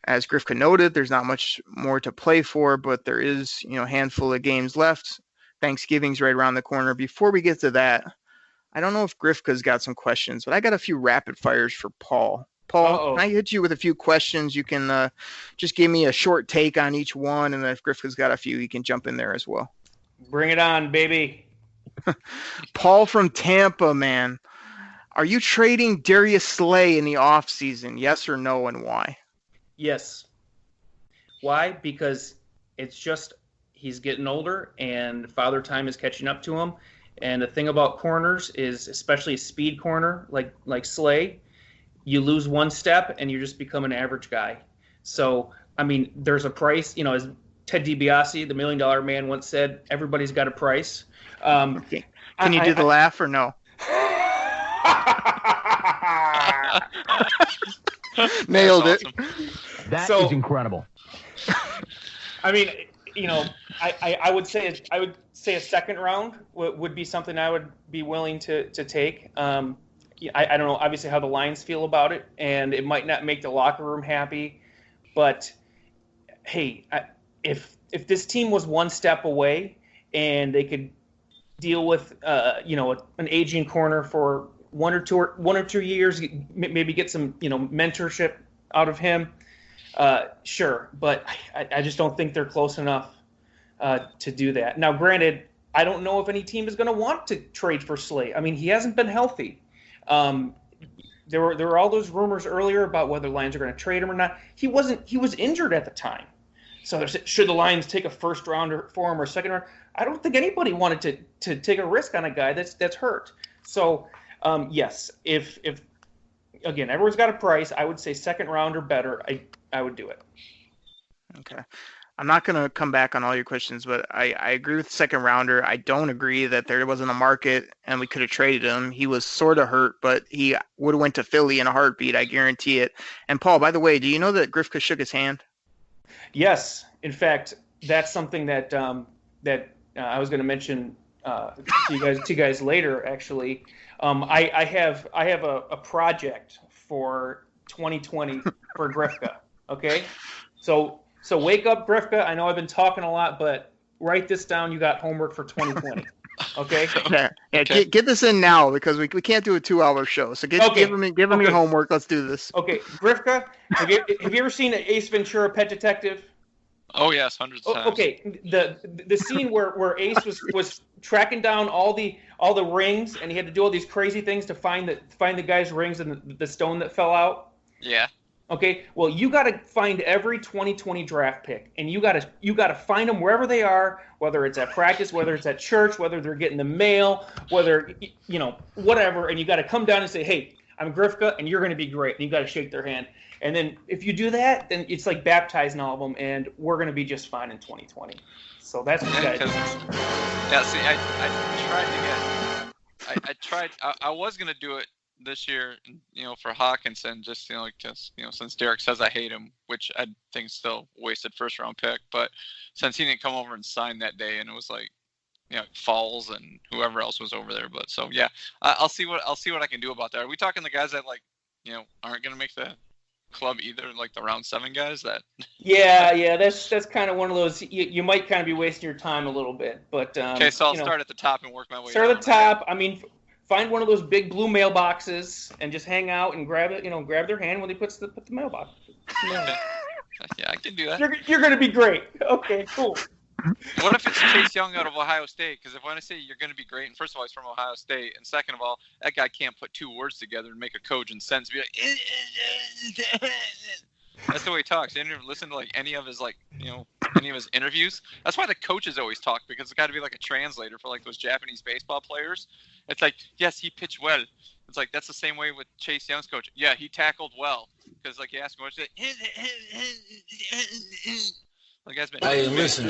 S4: As Grifka noted, there's not much more to play for, but there is, a handful of games left. Thanksgiving's right around the corner. Before we get to that, I don't know if Grifka's got some questions, but I got a few rapid fires for Paul. Paul, Can I hit you with a few questions? You can just give me a short take on each one, and then if Grifka's got a few, he can jump in there as well.
S5: Bring it on, baby.
S4: Paul from Tampa, man. Are you trading Darius Slay in the offseason? Yes or no, and why?
S5: Yes. Why? Because it's just he's getting older, and father time is catching up to him. And the thing about corners is, especially a speed corner like Slay, you lose one step and you just become an average guy. So, I mean, there's a price, as Ted DiBiase, the $1 Million Man, once said, everybody's got a price.
S4: Okay. Can you do the laugh or no? Nailed it.
S1: Awesome. That is incredible.
S5: I mean, I would say a second round would be something I would be willing to take. I don't know, obviously, how the Lions feel about it, and it might not make the locker room happy. But, hey, if this team was one step away and they could deal with, an aging corner for one or two years, maybe get some, mentorship out of him, sure. But I just don't think they're close enough to do that. Now, granted, I don't know if any team is going to want to trade for Slay. I mean, he hasn't been healthy. There were all those rumors earlier about whether Lions are going to trade him or not. He was injured at the time. So should the Lions take a first rounder for him or a second round? I don't think anybody wanted to take a risk on a guy that's hurt. So yes, if again, everyone's got a price, I would say second round or better. I would do it.
S4: Okay. I'm not going to come back on all your questions, but I agree with the second rounder. I don't agree that there wasn't a market and we could have traded him. He was sort of hurt, but he would have went to Philly in a heartbeat. I guarantee it. And Paul, by the way, do you know that Grifka shook his hand?
S5: Yes. In fact, that's something that I was going to mention to you guys later. Actually, I have a project for 2020 for Grifka. Okay, so wake up, Grifka. I know I've been talking a lot, but write this down. You have homework for 2020. Okay.
S4: Yeah. Okay. Get this in now because we can't do a 2-hour show. So give him your homework. Let's do this.
S5: Okay, Grifka. Have you ever seen Ace Ventura: Pet Detective?
S6: Oh yes, hundreds of times.
S5: Okay, the scene where Ace was tracking down all the rings, and he had to do all these crazy things to find the guy's rings and the stone that fell out.
S6: Yeah.
S5: Okay, well, you got to find every 2020 draft pick, and you got to find them wherever they are, whether it's at practice, whether it's at church, whether they're getting the mail, whether whatever, and you got to come down and say, "Hey, I'm Grifka, and you're going to be great." And you got to shake their hand, and then if you do that, then it's like baptizing all of them, and we're going to be just fine in 2020. So that's what you got to do.
S6: Yeah, see, I tried. I was going to do it this year, for Hawkinson, just because since Derek says I hate him, which I think is still wasted first round pick, but since he didn't come over and sign that day, and it was like Falls and whoever else was over there, but so yeah, I'll see what I can do about that. Are we talking the guys that aren't gonna make the club either, like the round 7 guys that?
S5: Yeah, that's kind of one of those. You might kind of be wasting your time a little bit, but
S6: okay, so I'll start at the top and work my way.
S5: Start at the top. I mean, find one of those big blue mailboxes and just hang out and grab it. Grab their hand when they put the mailbox.
S6: Yeah, I can do that.
S5: You're going to be great. Okay, cool.
S6: What if it's Chase Young out of Ohio State? Because if I want to say you're going to be great, and first of all, he's from Ohio State, and second of all, that guy can't put two words together and make a cogent sentence. Be like, that's the way he talks. You didn't listen to like any of his any of his interviews. That's why the coaches always talk, because it's got to be like a translator for like those Japanese baseball players. It's like, yes, he pitched well. It's like that's the same way with Chase Young's coach. Yeah, he tackled well, because like you ask him, what's it? Like,
S9: hey, listen,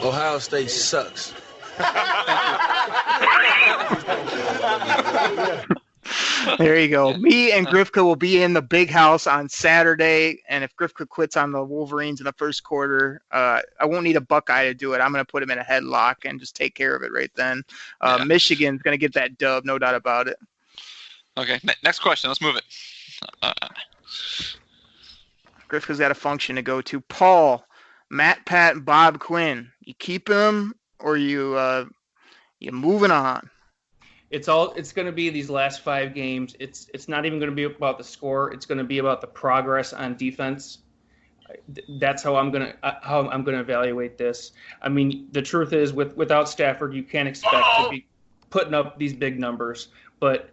S9: Ohio State sucks.
S4: There you go. Me and Grifka will be in the big house on Saturday, and if Grifka quits on the Wolverines in the first quarter, I won't need a Buckeye to do it. I'm going to put him in a headlock and just take care of it right then. Michigan's going to get that dub, no doubt about it.
S6: Okay, next question. Let's move it.
S4: Grifka's got a function to go to. Paul, Matt, Pat, and Bob Quinn. You keeping them, or you moving on?
S5: It's going to be these last 5 games. It's not even going to be about the score. It's going to be about the progress on defense. That's how I'm going to evaluate this. I mean, the truth is, without Stafford, you can't expect to be putting up these big numbers. But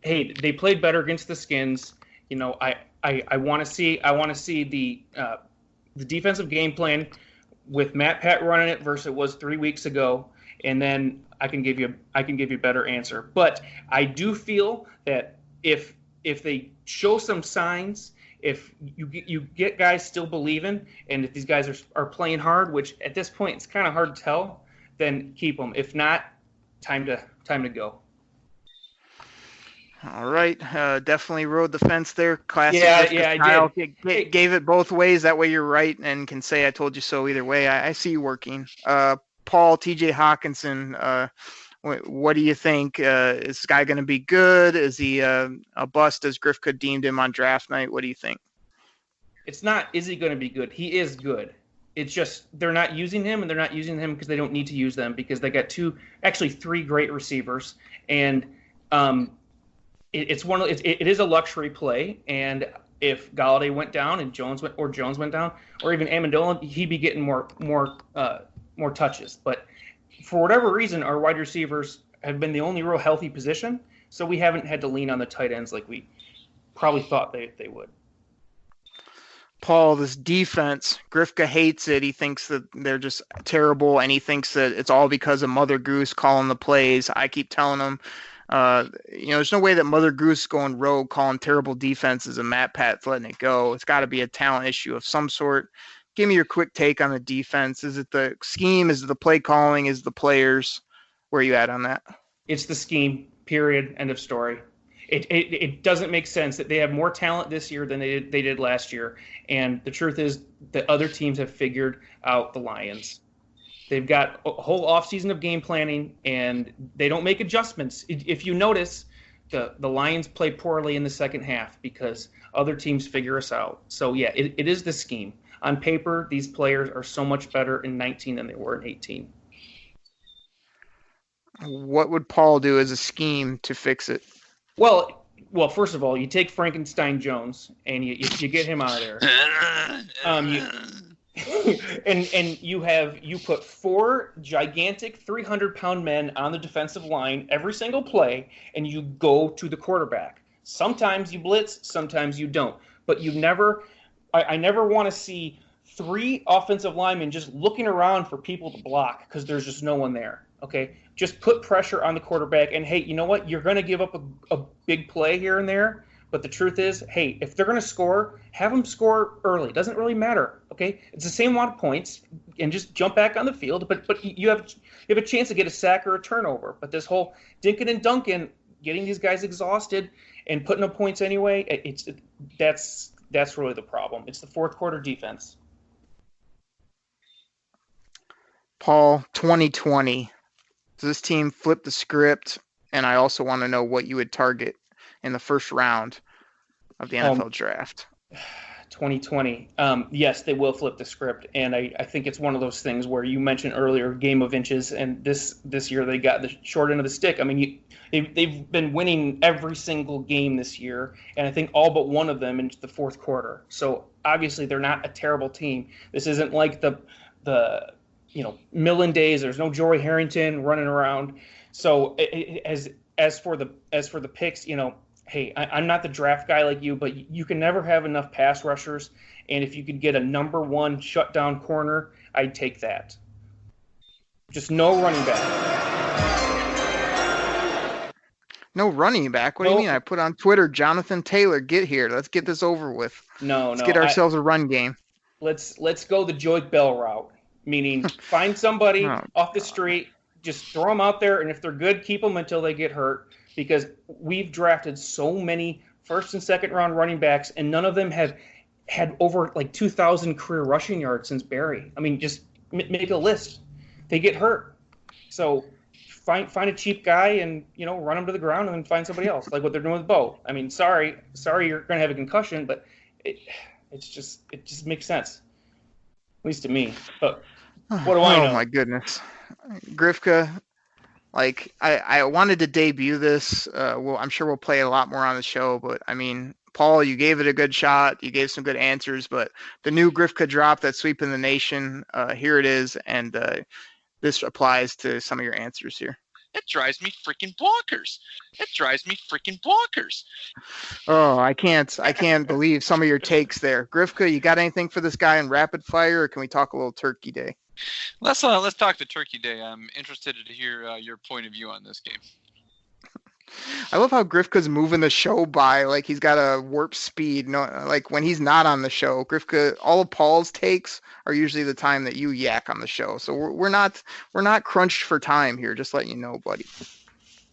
S5: hey, they played better against the Skins. You know, I want to see the defensive game plan with Matt Pat running it versus it was 3 weeks ago, and then I can give you a better answer. But I do feel that if they show some signs, if you get guys still believing, and if these guys are playing hard, which at this point it's kind of hard to tell, then keep them. If not, time to go.
S4: All right, definitely rode the fence there. Classic.
S5: Yeah, I
S4: did. Gave it both ways. That way you're right and can say I told you so either way. I see you working. Paul, TJ Hawkinson, what do you think? Is this guy going to be good? Is he a bust as Grifka deemed him on draft night? What do you think?
S5: It's not, is he going to be good? He is good. It's just they're not using him, and they're not using him because they don't need to use them, because they got 3 great receivers. And it is a luxury play. And if Galladay went down and Jones went down, or even Amendola, he'd be getting more touches. But for whatever reason, our wide receivers have been the only real healthy position, so we haven't had to lean on the tight ends like we probably thought they would.
S4: Paul, this defense, Grifka hates it. He thinks that they're just terrible, and he thinks that it's all because of Mother Goose calling the plays. I keep telling him, there's no way that Mother Goose is going rogue calling terrible defenses and Matt Pat's letting it go. It's got to be a talent issue of some sort. Give me your quick take on the defense. Is it the scheme? Is it the play calling? Is it the players? Where are you at on that?
S5: It's the scheme, period, end of story. It doesn't make sense that they have more talent this year than they did last year. And the truth is that other teams have figured out the Lions. They've got a whole offseason of game planning, and they don't make adjustments. If you notice, the Lions play poorly in the second half because other teams figure us out. So, yeah, it is the scheme. On paper, these players are so much better in 19 than they were in 18.
S4: What would Paul do as a scheme to fix it?
S5: Well, first of all, you take Frankenstein Jones and you get him out of there. And you put 4 gigantic 300-pound men on the defensive line every single play, and you go to the quarterback. Sometimes you blitz, sometimes you don't. But I never want to see 3 offensive linemen just looking around for people to block because there's just no one there. Okay, just put pressure on the quarterback, and hey, you know what? You're going to give up a big play here and there, but the truth is, hey, if they're going to score, have them score early. It doesn't really matter. Okay, it's the same amount of points, and just jump back on the field. But you have a chance to get a sack or a turnover. But this whole dinking and dunking, getting these guys exhausted and putting up points anyway, that's really the problem. It's the fourth quarter defense.
S4: Paul, 2020. Does this team flip the script? And I also want to know what you would target in the first round of the NFL draft.
S5: 2020. Yes, they will flip the script. And I think it's one of those things where you mentioned earlier, game of inches, and this year they got the short end of the stick. I mean, they've been winning every single game this year, and I think all but one of them into the fourth quarter. So obviously they're not a terrible team. This isn't like the Millen days. There's no Jory Harrington running around. So as for the picks, hey, I'm not the draft guy like you, but you can never have enough pass rushers. And if you could get a number one shutdown corner, I'd take that. Just no running back.
S4: No running back? What do you mean? I put on Twitter, Jonathan Taylor, get here. Let's get this over with. Let's get ourselves a run game.
S5: Let's go the Joik Bell route, meaning find somebody off the street, just throw them out there, and if they're good, keep them until they get hurt. Because we've drafted so many first and second round running backs, and none of them have had over 2,000 career rushing yards since Barry. I mean, just make a list. They get hurt, so find a cheap guy and run him to the ground, and then find somebody else, like what they're doing with Bo. I mean, sorry, you're going to have a concussion, but it just makes sense, at least to me. But what do I know?
S4: Oh my goodness, Grifka. I wanted to debut this. Well, I'm sure we'll play a lot more on the show, but I mean, Paul, you gave it a good shot. You gave some good answers, but the new Grifka drop that's sweeping the nation, here it is, and this applies to some of your answers here.
S6: It drives me freaking bonkers.
S4: Oh, I can't believe some of your takes there. Grifka, you got anything for this guy in rapid fire, or can we talk a little Turkey Day?
S6: Let's talk to Turkey Day. I'm interested to hear your point of view on this game.
S4: I love how Grifka's moving the show by like he's got a warp speed. No, like when he's not on the show, Grifka, all of Paul's takes are usually the time that you yak on the show. So we're not crunched for time here. Just letting you know, buddy.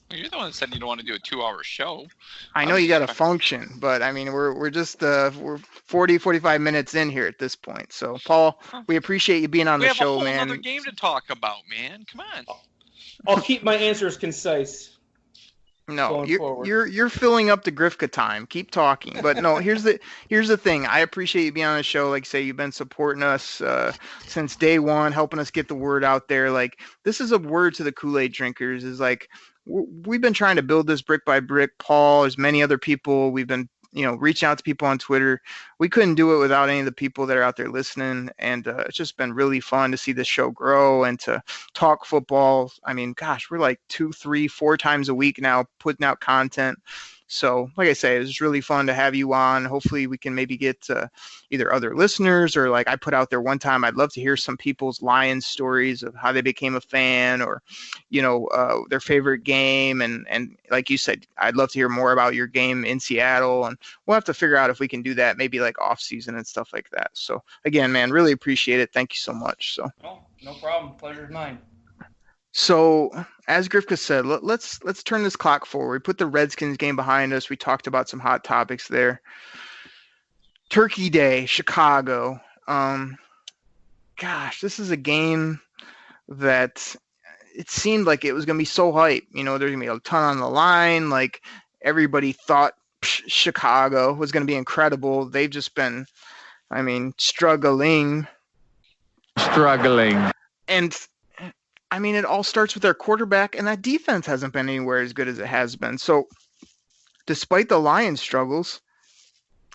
S6: Well, you're the one that said you don't want to do a 2-hour show.
S4: I know you got a function, but I mean we're just we're 45 minutes in here at this point. So Paul, we appreciate you being on the show, man.
S6: We have a whole other game to talk about, man. Come on.
S5: I'll keep my answers concise.
S4: No, you're filling up the Grifka time. Keep talking. But no, here's the thing. I appreciate you being on the show. Like say, you've been supporting us since day one, helping us get the word out there. Like this is a word to the Kool-Aid drinkers. Is like we've been trying to build this brick by brick. Paul, as many other people, we've been reaching out to people on Twitter. We couldn't do it without any of the people that are out there listening. And it's just been really fun to see this show grow and to talk football. I mean, gosh, we're like 2, 3, 4 times a week now putting out content. So like I say, it was really fun to have you on. Hopefully we can maybe get either other listeners or like I put out there one time, I'd love to hear some people's Lions stories of how they became a fan or, their favorite game. And like you said, I'd love to hear more about your game in Seattle. And we'll have to figure out if we can do that maybe like off season and stuff like that. So again, man, really appreciate it. Thank you so much. So
S5: no problem. Pleasure's mine.
S4: So, as Grifka said, let's turn this clock forward. We put the Redskins game behind us. We talked about some hot topics there. Turkey Day, Chicago. Gosh, this is a game that it seemed like it was going to be so hype. There's going to be a ton on the line. Like, everybody thought Chicago was going to be incredible. They've just been, struggling. And I mean, it all starts with their quarterback, and that defense hasn't been anywhere as good as it has been. So, despite the Lions' struggles,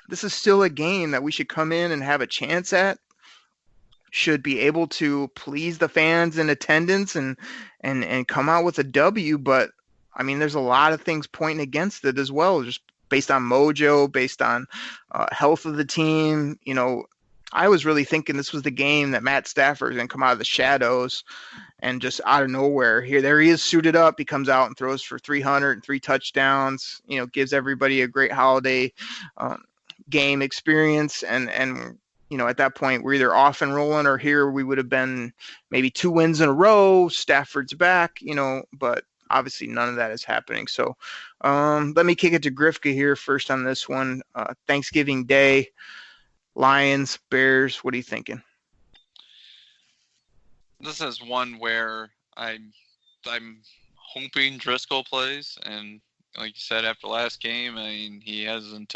S4: this is still a game that we should come in and have a chance at. Should be able to please the fans in attendance and come out with a W. But, I mean, there's a lot of things pointing against it as well, just based on mojo, based on health of the team. I was really thinking this was the game that Matt Stafford is going to come out of the shadows and just out of nowhere there he is suited up. He comes out and throws for 303 touchdowns, gives everybody a great holiday game experience. And at that point we're either off and rolling or here we would have been maybe 2 wins in a row. Stafford's back, but obviously none of that is happening. So let me kick it to Grifka here first on this one. Thanksgiving Day. Lions, Bears, what are you thinking?
S6: This is one where I'm hoping Driscoll plays, and like you said, after last game, he hasn't.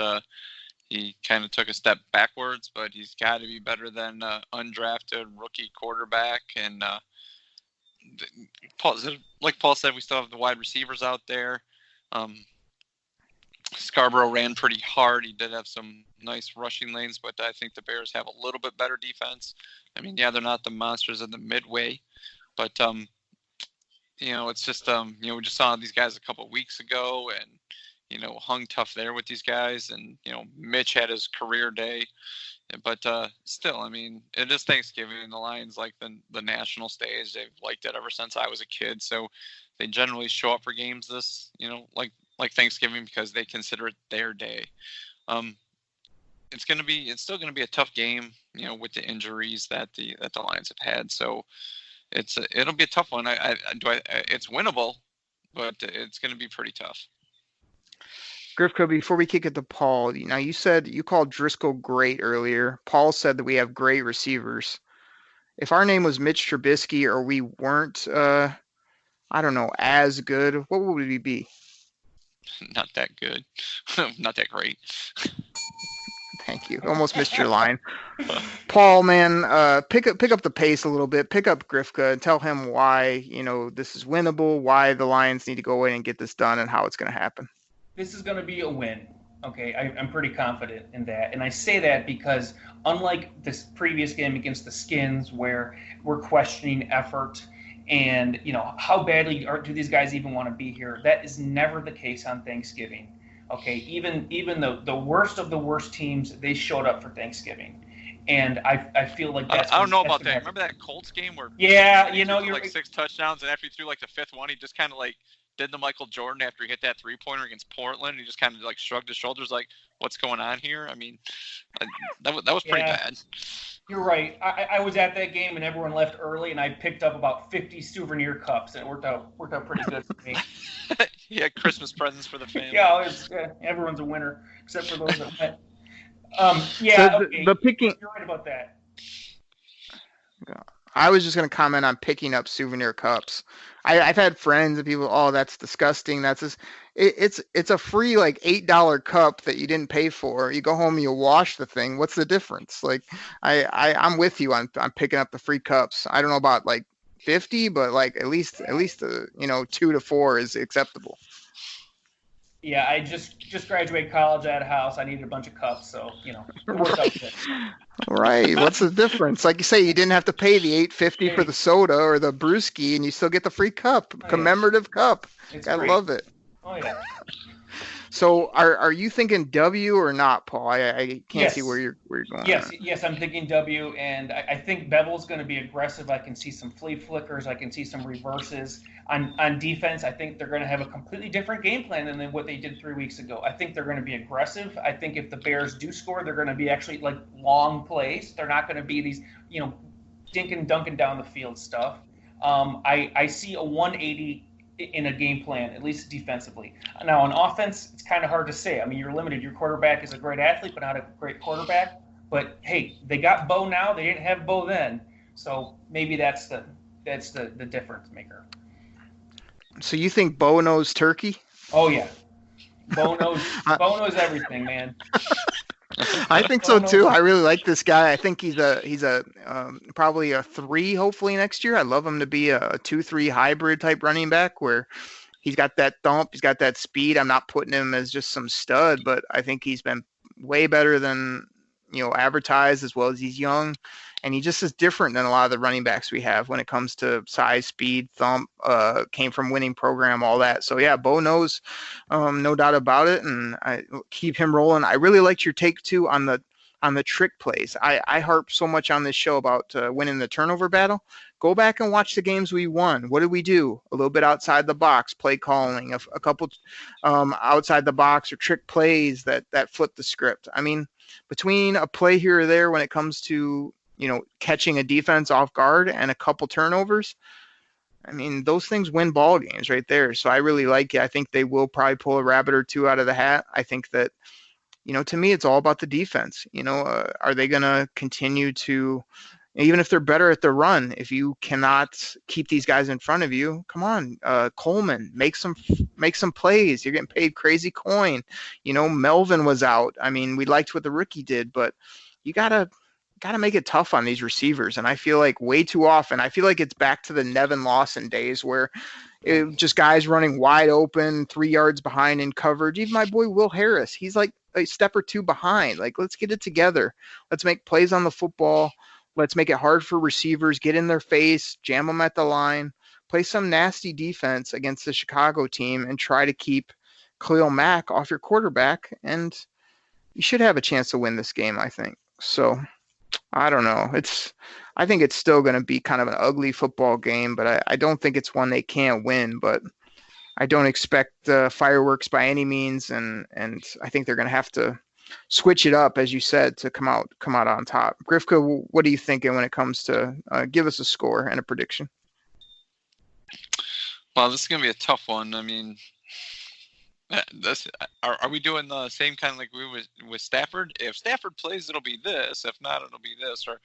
S6: He kind of took a step backwards, but he's got to be better than undrafted rookie quarterback. And like Paul said, we still have the wide receivers out there. Scarborough ran pretty hard. He did have some nice rushing lanes, but I think the Bears have a little bit better defense. I mean, yeah, they're not the monsters of the midway, but it's just we just saw these guys a couple of weeks ago, and hung tough there with these guys, and Mitch had his career day, but still, I mean, it is Thanksgiving, and the Lions like the national stage. They've liked it ever since I was a kid, so they generally show up for games this, like Thanksgiving, because they consider it their day. It's still gonna be a tough game, with the injuries that the Lions have had. So it'll be a tough one. It's winnable, but it's gonna be pretty tough.
S4: Grifka, before we kick it to Paul, now you said you called Driscoll great earlier. Paul said that we have great receivers. If our name was Mitch Trubisky, or we weren't, as good, what would we be?
S6: Not that good. Not that great.
S4: Thank you. Almost missed your line. Paul, man, pick up the pace a little bit. Pick up Grifka and tell him why, this is winnable, why the Lions need to go in and get this done, and how it's going to happen.
S5: This is going to be a win. Okay, I'm pretty confident in that. And I say that because unlike this previous game against the Skins, where we're questioning effort and, how badly do these guys even want to be here, that is never the case on Thanksgiving. Okay, even the worst of the worst teams, they showed up for Thanksgiving. And I feel like that's...
S6: I don't know about that. Remember that Colts game where...
S5: Yeah, you're
S6: like 6 touchdowns, and after he threw like the 5th one, he just kind of like did the Michael Jordan after he hit that 3-pointer against Portland. He just kind of like shrugged his shoulders like, what's going on here? I mean, that was pretty bad.
S5: You're right. I was at that game and everyone left early, and I picked up about 50 souvenir cups, and it worked out pretty good for me.
S6: Yeah, Christmas presents for the family.
S5: Yeah, everyone's a winner except for those that went.
S4: The picking.
S5: You're right about that.
S4: I was just going to comment on picking up souvenir cups. I've had friends and people, oh, that's disgusting. It's a free like $8 cup that you didn't pay for. You go home and you wash the thing. What's the difference? Like I'm with you on picking up the free cups. I don't know about like 50, but like at least 2 to 4 is acceptable.
S5: Yeah, I just graduated college at a house. I needed a bunch of cups, so it worked out good.
S4: Right. What's the difference? Like you say, you didn't have to pay the $8.50 for the soda or the brewski, and you still get the free cup, commemorative cup. I love it.
S5: Oh yeah.
S4: So are you thinking W or not, Paul? I can't see where you're going.
S5: Yes, I'm thinking W, and I think Bevel's going to be aggressive. I can see some flea flickers. I can see some reverses. On defense, I think they're going to have a completely different game plan than what they did 3 weeks ago. I think they're going to be aggressive. I think if the Bears do score, they're going to be actually like long plays. They're not going to be these, dinking, dunking down the field stuff. I see a 180 in a game plan, at least defensively. Now, on offense, it's kind of hard to say. I mean, you're limited. Your quarterback is a great athlete, but not a great quarterback. But, hey, they got Bo now. They didn't have Bo then. So maybe that's the difference maker.
S4: So you think Bo knows turkey?
S5: Oh, yeah. Bo knows everything, man.
S4: I think so too. I really like this guy. I think he's a probably a 3 hopefully next year. I'd love him to be a 2-3 hybrid type running back where he's got that thump, he's got that speed. I'm not putting him as just some stud, but I think he's been way better than advertised, as well as he's young. And he just is different than a lot of the running backs we have when it comes to size, speed, thump, came from winning program, all that. So, yeah, Bo knows, no doubt about it, and I keep him rolling. I really liked your take, too, on the trick plays. I harp so much on this show about winning the turnover battle. Go back and watch the games we won. What did we do? A little bit outside the box, play calling, a couple outside the box or trick plays that flip the script. I mean, between a play here or there when it comes to catching a defense off guard and a couple turnovers, I mean, those things win ball games right there. So I really like it. I think they will probably pull a rabbit or two out of the hat. I think that, to me, it's all about the defense. Are they going to continue to, even if they're better at the run, if you cannot keep these guys in front of you, come on, Coleman, make some plays. You're getting paid crazy coin. Melvin was out. I mean, we liked what the rookie did, but you got to make it tough on these receivers. And I feel like way too often, I feel like it's back to the Nevin Lawson days where, just guys running wide open, 3 yards behind in coverage. Even my boy Will Harris, he's like a step or two behind. Like, let's get it together. Let's make plays on the football. Let's make it hard for receivers. Get in their face, jam them at the line, play some nasty defense against the Chicago team, and try to keep Khalil Mack off your quarterback. And you should have a chance to win this game, I think. So I don't know. I think it's still going to be kind of an ugly football game, but I don't think it's one they can't win. But I don't expect fireworks by any means, and I think they're going to have to switch it up, as you said, to come out on top. Grifka, what are you thinking when it comes to give us a score and a prediction?
S6: Well, this is going to be a tough one. I mean, are we doing the same kind of like we with Stafford? If Stafford plays, it'll be this. If not, it'll be this. Or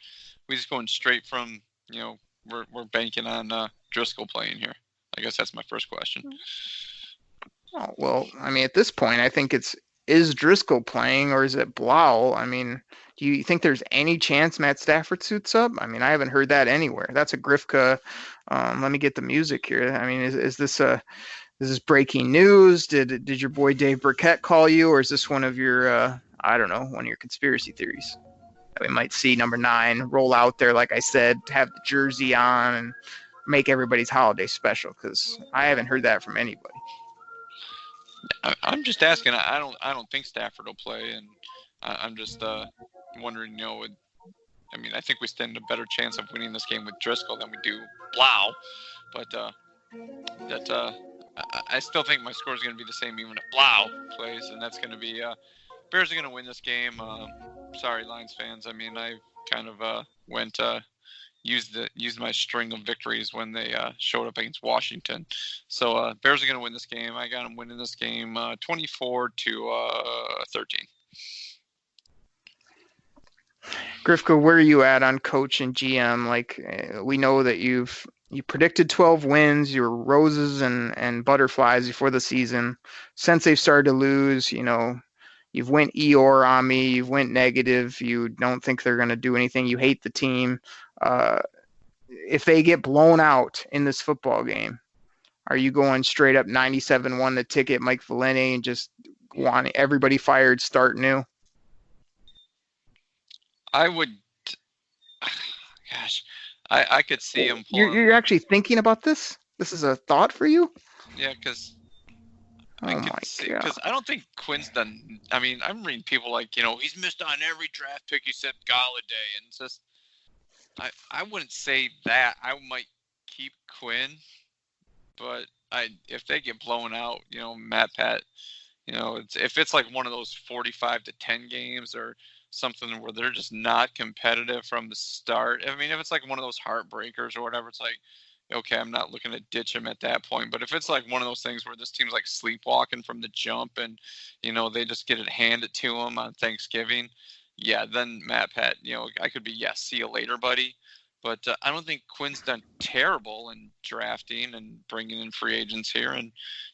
S6: we just going straight from, we're banking on Driscoll playing here? I guess that's my first question.
S4: Oh, well, I mean, at this point, I think is Driscoll playing or is it Blau? I mean, do you think there's any chance Matt Stafford suits up? I mean, I haven't heard that anywhere. That's a Grifka. Let me get the music here. I mean, is this breaking news? Did your boy Dave Burkett call you, or is this one of your one of your conspiracy theories that we might see number 9 roll out there, like I said, have the jersey on and make everybody's holiday special? Because I haven't heard that from anybody.
S6: I'm just asking. I don't think Stafford will play, and I'm just wondering. I think we stand a better chance of winning this game with Driscoll than we do Blau, but I still think my score is going to be the same even if Blau plays, and that's going to be Bears are going to win this game. Sorry, Lions fans. I mean, I kind of used my string of victories when they showed up against Washington. So Bears are going to win this game. I got them winning this game 24-13.
S4: Grifka, where are you at on coach and GM? Like, we know that you predicted 12 wins. You were roses and butterflies before the season. Since they've started to lose, you've went Eeyore on me. You've went negative. You don't think they're going to do anything. You hate the team. If they get blown out in this football game, are you going straight up 97-1 the ticket, Mike Valenti, and just want everybody fired, start new?
S6: I would. Gosh, I could see him.
S4: You're actually thinking about this? This is a thought for you?
S6: Yeah, because.
S4: Because
S6: I don't think Quinn's done. I mean, I'm reading people like, he's missed on every draft pick except Galladay, and it's just. I wouldn't say that. I might keep Quinn, but if they get blown out, Matt Pat, if it's like one of those 45-10 games or something where they're just not competitive from the start. I mean, if it's like one of those heartbreakers or whatever, it's like, okay, I'm not looking to ditch him at that point. But if it's like one of those things where this team's like sleepwalking from the jump and, they just get it handed to them on Thanksgiving, yeah, then Matt Pat, I could be, see you later, buddy. But I don't think Quinn's done terrible in drafting and bringing in free agents here. And,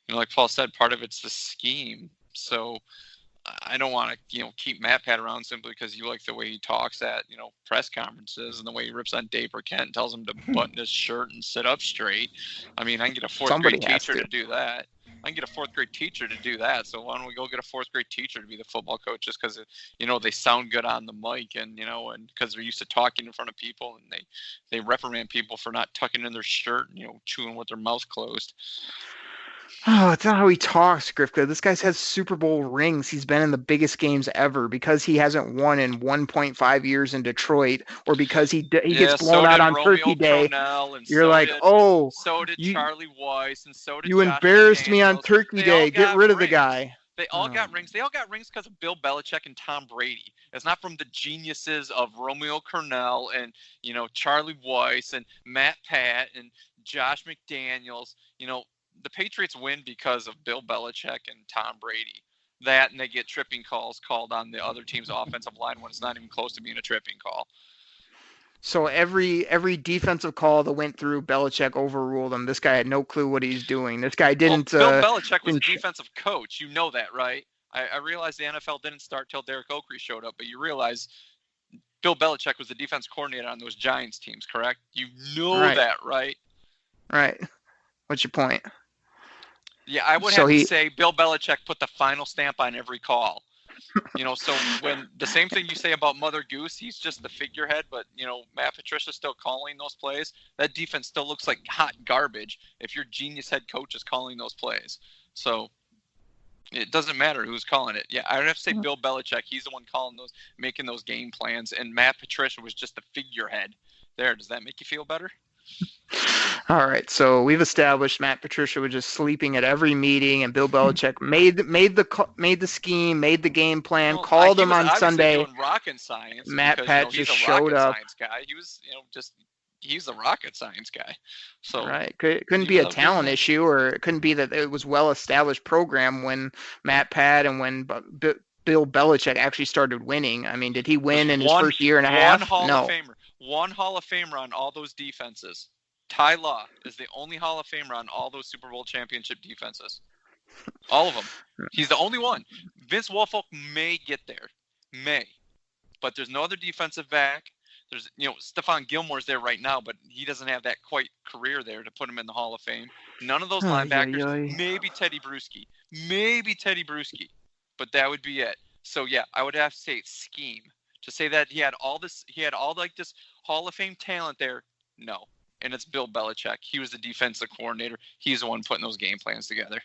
S6: like Paul said, part of it's the scheme. So I don't want to, keep Matt Pat around simply because you like the way he talks at, press conferences and the way he rips on Dave Burkett and tells him to button his shirt and sit up straight. I mean, I can get a fourth grade teacher to do that. I can get a fourth grade teacher to do that. So why don't we go get a fourth grade teacher to be the football coach just because, they sound good on the mic and because they're used to talking in front of people and they reprimand people for not tucking in their shirt and, chewing with their mouth closed.
S4: Oh, it's not how he talks, Grifka. This guy's has Super Bowl rings. He's been in the biggest games ever because he hasn't won in 1.5 years in Detroit, or because he gets blown out on Turkey Day. You're like,
S6: so did Charlie Weiss, and so did
S4: you
S6: Josh
S4: embarrassed
S6: McDaniels.
S4: Me on Turkey Day. Get rid of the guy.
S6: They all got rings. They all got rings because of Bill Belichick and Tom Brady. It's not from the geniuses of Romeo Cornell and Charlie Weiss and Matt Pat and Josh McDaniels. The Patriots win because of Bill Belichick and Tom Brady. That, and they get tripping calls called on the other team's offensive line when it's not even close to being a tripping call.
S4: So every defensive call that went through, Belichick overruled him. This guy had no clue what he's doing. This guy didn't.
S6: Bill Belichick was a defensive coach. You know that, right? I realize the NFL didn't start till Derek Oakley showed up, but you realize Bill Belichick was the defense coordinator on those Giants teams, correct? You know that, right?
S4: Right. What's your point?
S6: Yeah, I would have to say Bill Belichick put the final stamp on every call. So when the same thing you say about Mother Goose, he's just the figurehead, but, Matt Patricia's still calling those plays. That defense still looks like hot garbage if your genius head coach is calling those plays. So it doesn't matter who's calling it. Yeah, I would have to say Bill Belichick. He's the one calling those, making those game plans, and Matt Patricia was just the figurehead there. Does that make you feel better?
S4: All right, so we've established Matt Patricia was just sleeping at every meeting, and Bill Belichick made the scheme, made the game plan, called him on Sunday.
S6: Doing rocket science.
S4: Matt Pat
S6: he's
S4: just
S6: a
S4: showed up.
S6: Science guy. He was, he's a rocket science guy. So
S4: right, couldn't be a talent issue, or it couldn't be that it was well-established program when Matt Pat and when Bill Belichick actually started winning. I mean, did he win in his first year and a half? No.
S6: One Hall of Famer on all those defenses. Ty Law is the only Hall of Famer on all those Super Bowl championship defenses. All of them. He's the only one. Vince Wilfork may get there. But there's no other defensive back. There's, Stephon Gilmore's there right now, but he doesn't have that quite career there to put him in the Hall of Fame. None of those linebackers. Maybe Teddy Bruschi. But that would be it. So, yeah, I would have to say scheme. To say that he had all this Hall of Fame talent there, no. And it's Bill Belichick. He was the defensive coordinator. He's the one putting those game plans together.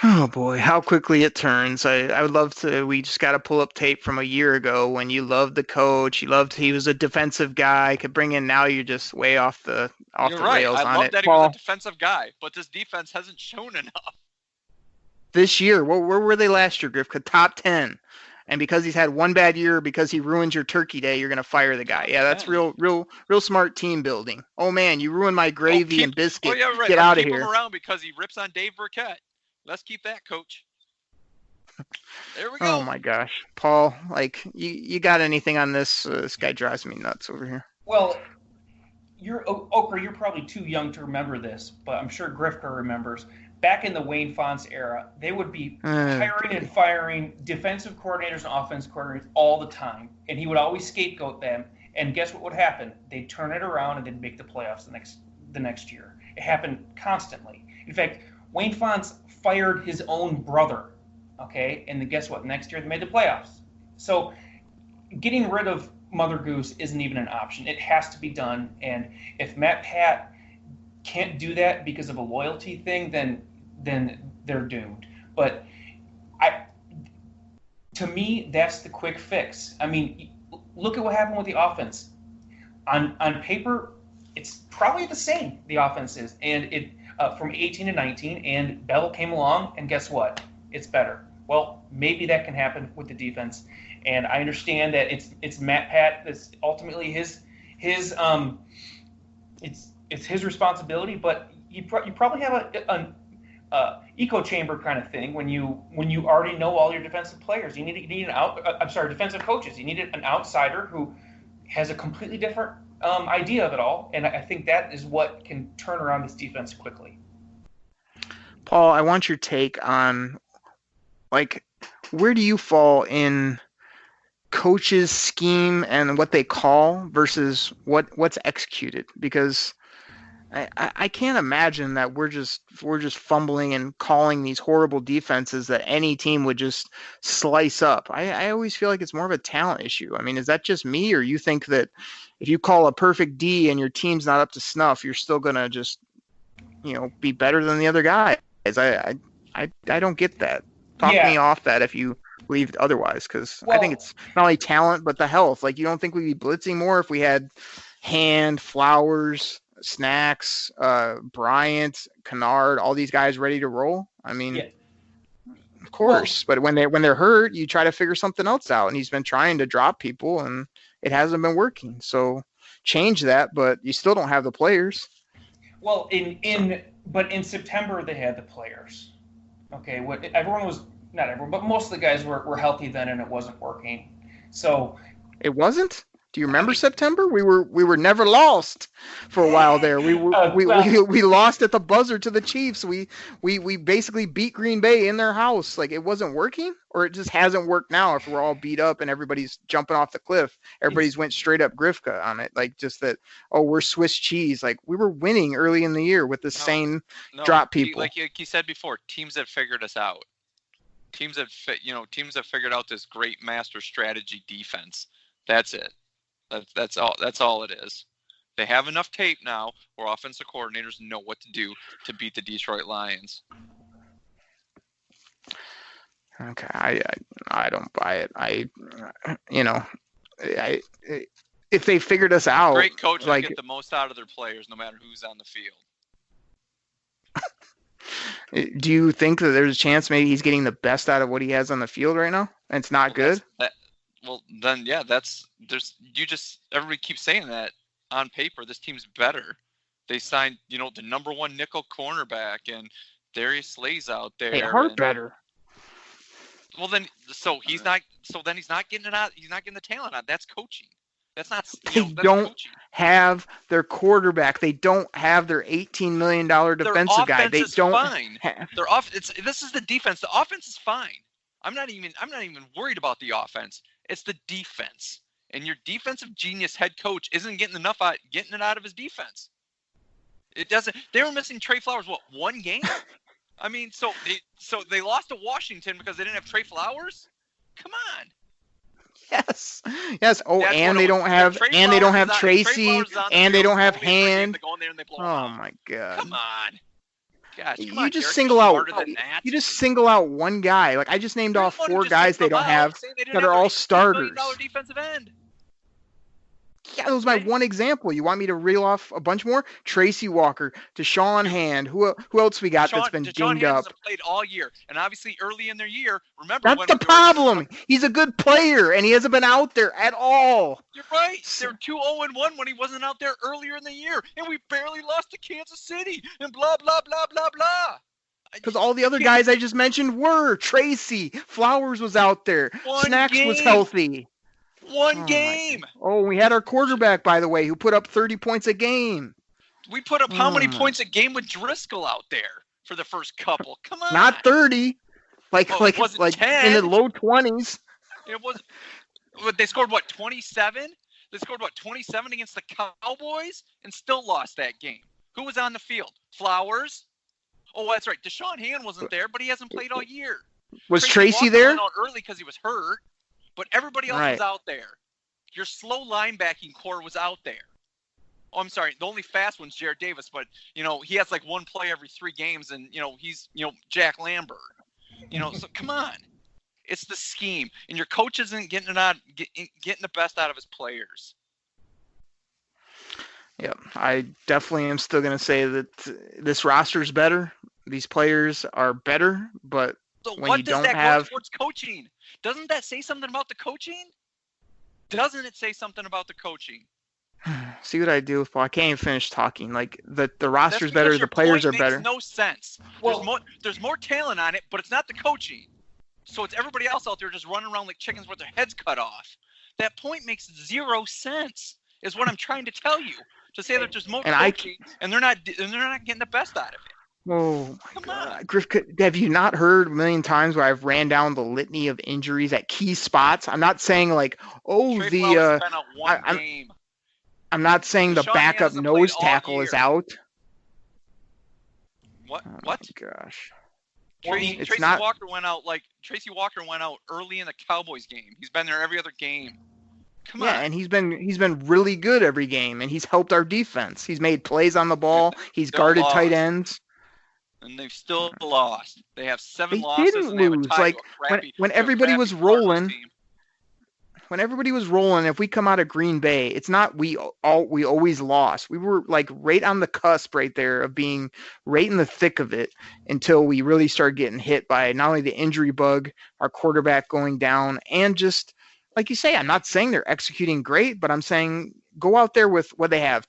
S4: Oh, boy, how quickly it turns. I would love to – we just got to pull up tape from a year ago when you loved the coach. He was a defensive guy, could bring in – now you're just way off the rails on it.
S6: I love that he was a defensive guy, but this defense hasn't shown enough.
S4: This year, where were they last year, Griff? Top 10. And because he's had one bad year, because he ruins your turkey day, you're going to fire the guy. Yeah, that's real smart team building. Oh, man, you ruined my gravy and biscuit.
S6: Oh, yeah, right.
S4: Get out of here.
S6: Keep him around because he rips on Dave Burkett. Let's keep that, coach. There we go.
S4: Oh, my gosh. Paul, you got anything on this? This guy drives me nuts over here.
S5: Well, Okra, you're probably too young to remember this, but I'm sure Grifker remembers. Back in the Wayne Fontes era, they would be hiring and firing defensive coordinators and offensive coordinators all the time, and he would always scapegoat them. And guess what would happen? They'd turn it around and they'd make the playoffs the next year. It happened constantly. In fact, Wayne Fontes fired his own brother. Okay, and then guess what? Next year they made the playoffs. So getting rid of Mother Goose isn't even an option. It has to be done. And if Matt Pat can't do that because of a loyalty thing, then they're doomed. But to me, that's the quick fix. I mean, look at what happened with the offense. On paper, it's probably the same, the offense is, and it from 18 to 19, and Bell came along, and guess what? It's better. Well, maybe that can happen with the defense, and I understand that it's Matt Pat. That's ultimately his it's his responsibility, but you probably have an echo chamber kind of thing when you already know all your defensive players. You need defensive coaches. You need an outsider who has a completely different idea of it all, and I think that is what can turn around this defense quickly.
S4: Paul, I want your take on where do you fall in coaches' scheme and what they call versus what's executed? Because I can't imagine that we're just fumbling and calling these horrible defenses that any team would just slice up. I always feel like it's more of a talent issue. I mean, is that just me, or you think that if you call a perfect D and your team's not up to snuff, you're still gonna just be better than the other guys? I don't get that. Talk me off that if you believe otherwise, because I think it's not only talent but the health. You don't think we'd be blitzing more if we had Hand, Flowers, Snacks, Bryant, Kennard, all these guys ready to roll? I mean, of course. But when they're hurt, you try to figure something else out. And he's been trying to drop people, and it hasn't been working. So change that, but you still don't have the players.
S5: Well, but in September they had the players. Okay, not everyone, but most of the guys were healthy then, and it wasn't working. So
S4: it wasn't. Do you remember September? We were never lost for a while there. We lost at the buzzer to the Chiefs. We basically beat Green Bay in their house. Like, it wasn't working, or it just hasn't worked now. If we're all beat up and everybody's jumping off the cliff, everybody's went straight up Grifka on it. Like, just that. Oh, we're Swiss cheese. Like, we were winning early in the year with the same drop people.
S6: Like you said before, teams have figured us out. Teams have figured out this great master strategy defense. That's it. That's all it is. They have enough tape now where offensive coordinators know what to do to beat the Detroit Lions.
S4: Okay, I don't buy it. If they figured us out,
S6: great coaches get the most out of their players no matter who's on the field.
S4: Do you think that there's a chance maybe he's getting the best out of what he has on the field right now, and it's not good?
S6: Well, then, yeah, everybody keeps saying that on paper, this team's better. They signed, the number one nickel cornerback, and Darius Slay's out there.
S4: They are better.
S6: Well, then, he's not getting it out. He's not getting the talent out. That's coaching. That's not.
S4: They don't have their quarterback. They don't have their $18 million defensive guy. They don't.
S6: Fine. This is the defense. The offense is fine. I'm not even worried about the offense. It's the defense, and your defensive genius head coach isn't getting it out of his defense. It doesn't. They were missing Trey Flowers. What, one game? I mean, so they lost to Washington because they didn't have Trey Flowers. Come on.
S4: Yes. Oh, and they don't have Tracy, and they don't have Hand. Oh my God.
S6: Come on. Gosh,
S4: you just single out one guy. Like, I just named off 4 guys they don't have that are all starters.
S6: Defensive end.
S4: Yeah, that was my one example. You want me to reel off a bunch more? Tracy Walker, Deshaun Hand. Who else we got that's been dinged up?
S6: Hasn't played all year, and obviously early in their year. Remember,
S4: that's the problem. He's a good player, and he hasn't been out there at all.
S6: You're right. They're 2-0-1 when he wasn't out there earlier in the year, and we barely lost to Kansas City, and blah blah blah blah blah.
S4: Because all the other guys I just mentioned were Tracy. Flowers was out there. Snacks was healthy.
S6: One game.
S4: We had our quarterback, by the way, who put up 30 points a game.
S6: We put up how many points a game with Driscoll out there for the first couple? Come on.
S4: Not 30. Like
S6: 10?
S4: In the low 20s.
S6: It was. They scored 27? They scored 27 against the Cowboys and still lost that game. Who was on the field? Flowers. Oh, that's right. Deshaun Hand wasn't there, but he hasn't played all year.
S4: Was Tracy there?
S6: Went out early because he was hurt. But everybody else was out there. Your slow linebacking core was out there. Oh, I'm sorry. The only fast one's Jared Davis, but he has like one play every 3 games, and he's Jack Lambert. So come on. It's the scheme, and your coach isn't getting the best out of his players.
S4: Yeah, I definitely am still going to say that this roster is better. These players are better, but when you don't have
S6: towards coaching? Doesn't that say something about the coaching? Doesn't it say something about the coaching?
S4: See what I do with Paul? I can't even finish talking. Like, the roster's better, the players are better.
S6: Makes no sense. Well, there's more talent on it, but it's not the coaching. So it's everybody else out there just running around like chickens with their heads cut off. That point makes 0 sense. Is what I'm trying to tell you. To say that there's more coaching and they're not getting the best out of it.
S4: Oh my God, Griff! Have you not heard a million times where I've ran down the litany of injuries at key spots? I'm not saying like,
S6: game.
S4: I'm not saying the backup nose tackle is out.
S6: What?
S4: Oh
S6: what?
S4: My gosh.
S6: Tracy Walker went out early in the Cowboys game. He's been there every other game. Come on.
S4: Yeah, and he's been really good every game, and he's helped our defense. He's made plays on the ball. He's guarded tight ends.
S6: And they've still lost. They have 7 losses.
S4: They didn't lose. Like when everybody was rolling. When everybody was rolling, if we come out of Green Bay, it's not we always lost. We were like right on the cusp right there of being right in the thick of it until we really started getting hit by not only the injury bug, our quarterback going down, and just like you say, I'm not saying they're executing great, but I'm saying go out there with what they have,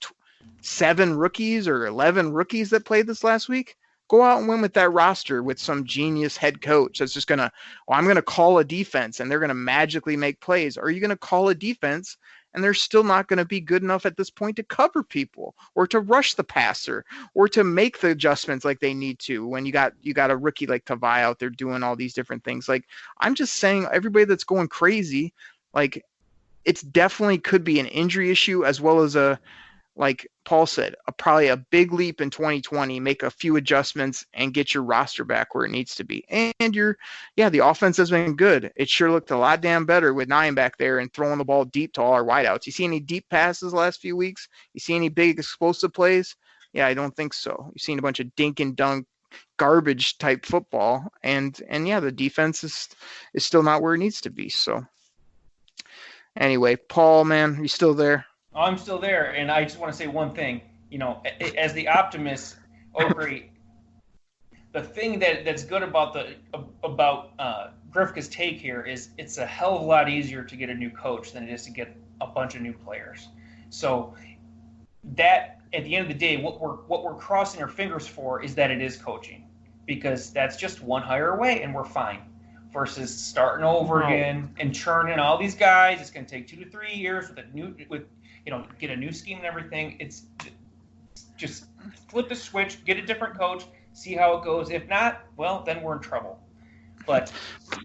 S4: 7 rookies or 11 rookies that played this last week. Go out and win with that roster with some genius head coach that's just I'm going to call a defense and they're going to magically make plays. Or are you going to call a defense and they're still not going to be good enough at this point to cover people or to rush the passer or to make the adjustments like they need to when you got a rookie like Tavai out there doing all these different things. Like, I'm just saying, everybody that's going crazy, like, it's definitely could be an injury issue as well as like Paul said, probably a big leap in 2020, make a few adjustments and get your roster back where it needs to be. And the offense has been good. It sure looked a lot damn better with 9 back there and throwing the ball deep to all our wideouts. You see any deep passes the last few weeks? You see any big explosive plays? Yeah, I don't think so. You've seen a bunch of dink and dunk garbage type football. And the defense is still not where it needs to be. So anyway, Paul, man, are you still there?
S5: Oh, I'm still there, and I just want to say one thing. As the optimist, Oakley, the thing that's good about Grifka's take here is it's a hell of a lot easier to get a new coach than it is to get a bunch of new players. So that, at the end of the day, what we're crossing our fingers for is that it is coaching, because that's just one hire away, and we're fine. Versus starting over again and churning all these guys. It's going to take 2 to 3 years get a new scheme and everything. It's just flip the switch, get a different coach, see how it goes. If not, well, then we're in trouble. But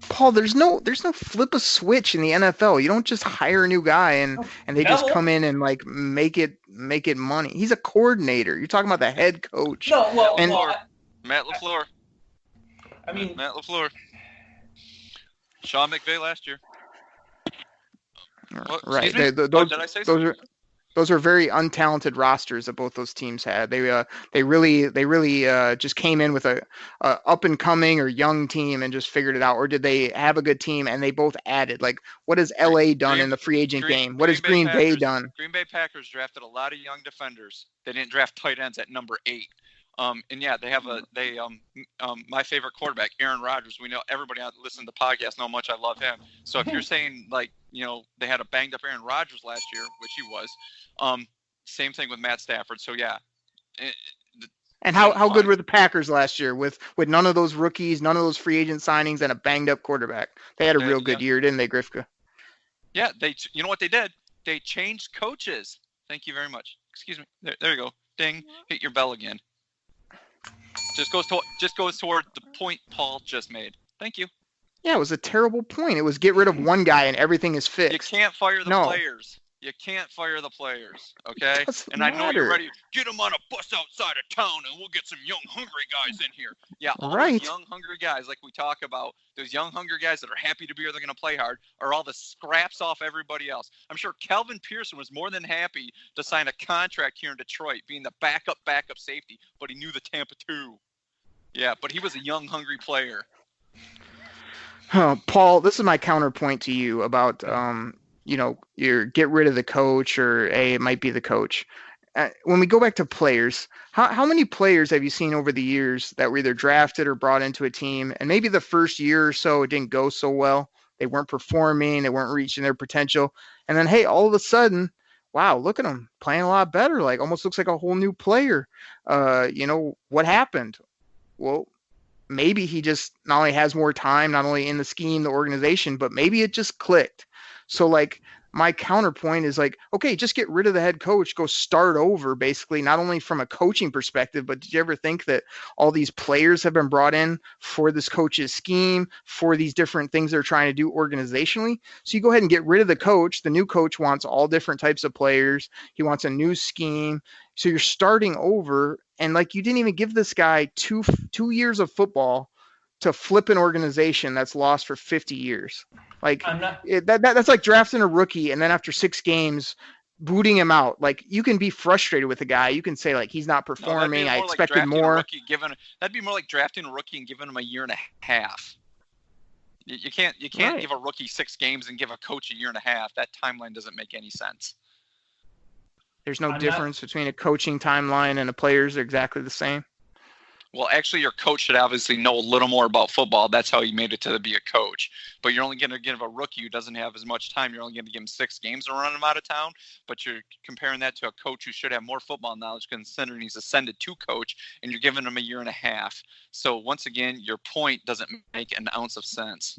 S4: Paul, there's no flip a switch in the NFL. You don't just hire a new guy and they just come in and like make it money. He's a coordinator. You're talking about the head coach.
S6: Matt LaFleur. Matt LaFleur. Sean McVay last year.
S4: Right.
S6: Did I say something?
S4: Those are very untalented rosters that both those teams had. They really just came in with a up and coming or young team and just figured it out. Or did they have a good team and they both added? Like, what has LA done in the free agent game? What has Green Bay done?
S6: Green Bay Packers drafted a lot of young defenders. They didn't draft tight ends at number 8. They have my favorite quarterback, Aaron Rodgers. We know everybody out listening to the podcast know how much I love him. So if you're saying they had a banged up Aaron Rodgers last year, which he was, same thing with Matt Stafford. So yeah.
S4: And how good were the Packers last year with none of those rookies, none of those free agent signings, and a banged up quarterback? They had a real good year, didn't they, Grifka?
S6: Yeah, you know what they did? They changed coaches. Thank you very much. Excuse me. There you go. Ding. Hit your bell again. Just goes toward the point Paul just made. Thank you.
S4: Yeah, it was a terrible point. It was get rid of one guy and everything is fixed.
S6: You can't fire the players. You can't fire the players, okay? And I know you're ready. Get them on a bus outside of town, and we'll get some young, hungry guys in here. Yeah, all those young, hungry guys, like we talk about, those young, hungry guys that are happy to be here, they're going to play hard, are all the scraps off everybody else. I'm sure Kelvin Pearson was more than happy to sign a contract here in Detroit, being the backup safety, but he knew the Tampa 2. Yeah, but he was a young, hungry player.
S4: Paul, this is my counterpoint to you about you get rid of the coach or it might be the coach. When we go back to players, how many players have you seen over the years that were either drafted or brought into a team and maybe the first year or so it didn't go so well? They weren't performing, they weren't reaching their potential. And then, hey, all of a sudden, wow, look at him playing a lot better. Like almost looks like a whole new player. What happened? Well, maybe he just not only has more time, not only in the scheme, the organization, but maybe it just clicked. So like my counterpoint is like, okay, just get rid of the head coach, go start over basically, not only from a coaching perspective, but did you ever think that all these players have been brought in for this coach's scheme, for these different things they're trying to do organizationally? So you go ahead and get rid of the coach. The new coach wants all different types of players. He wants a new scheme. So you're starting over. And like, you didn't even give this guy two years of football to flip an organization that's lost for 50 years. Like that's like drafting a rookie and then after 6 games booting him out. Like you can be frustrated with a guy. You can say like he's not performing. I expected more.
S6: That'd be more like drafting a rookie and giving him a year and a half. You can't give a rookie 6 games and give a coach a year and a half. That timeline doesn't make any sense.
S4: There's no difference between a coaching timeline and a player's. They're exactly the same.
S6: Well, actually, your coach should obviously know a little more about football. That's how he made it to be a coach. But you're only going to give a rookie who doesn't have as much time. You're only going to give him 6 games to run him out of town. But you're comparing that to a coach who should have more football knowledge, considering he's ascended to coach, and you're giving him a year and a half. So once again, your point doesn't make an ounce of sense.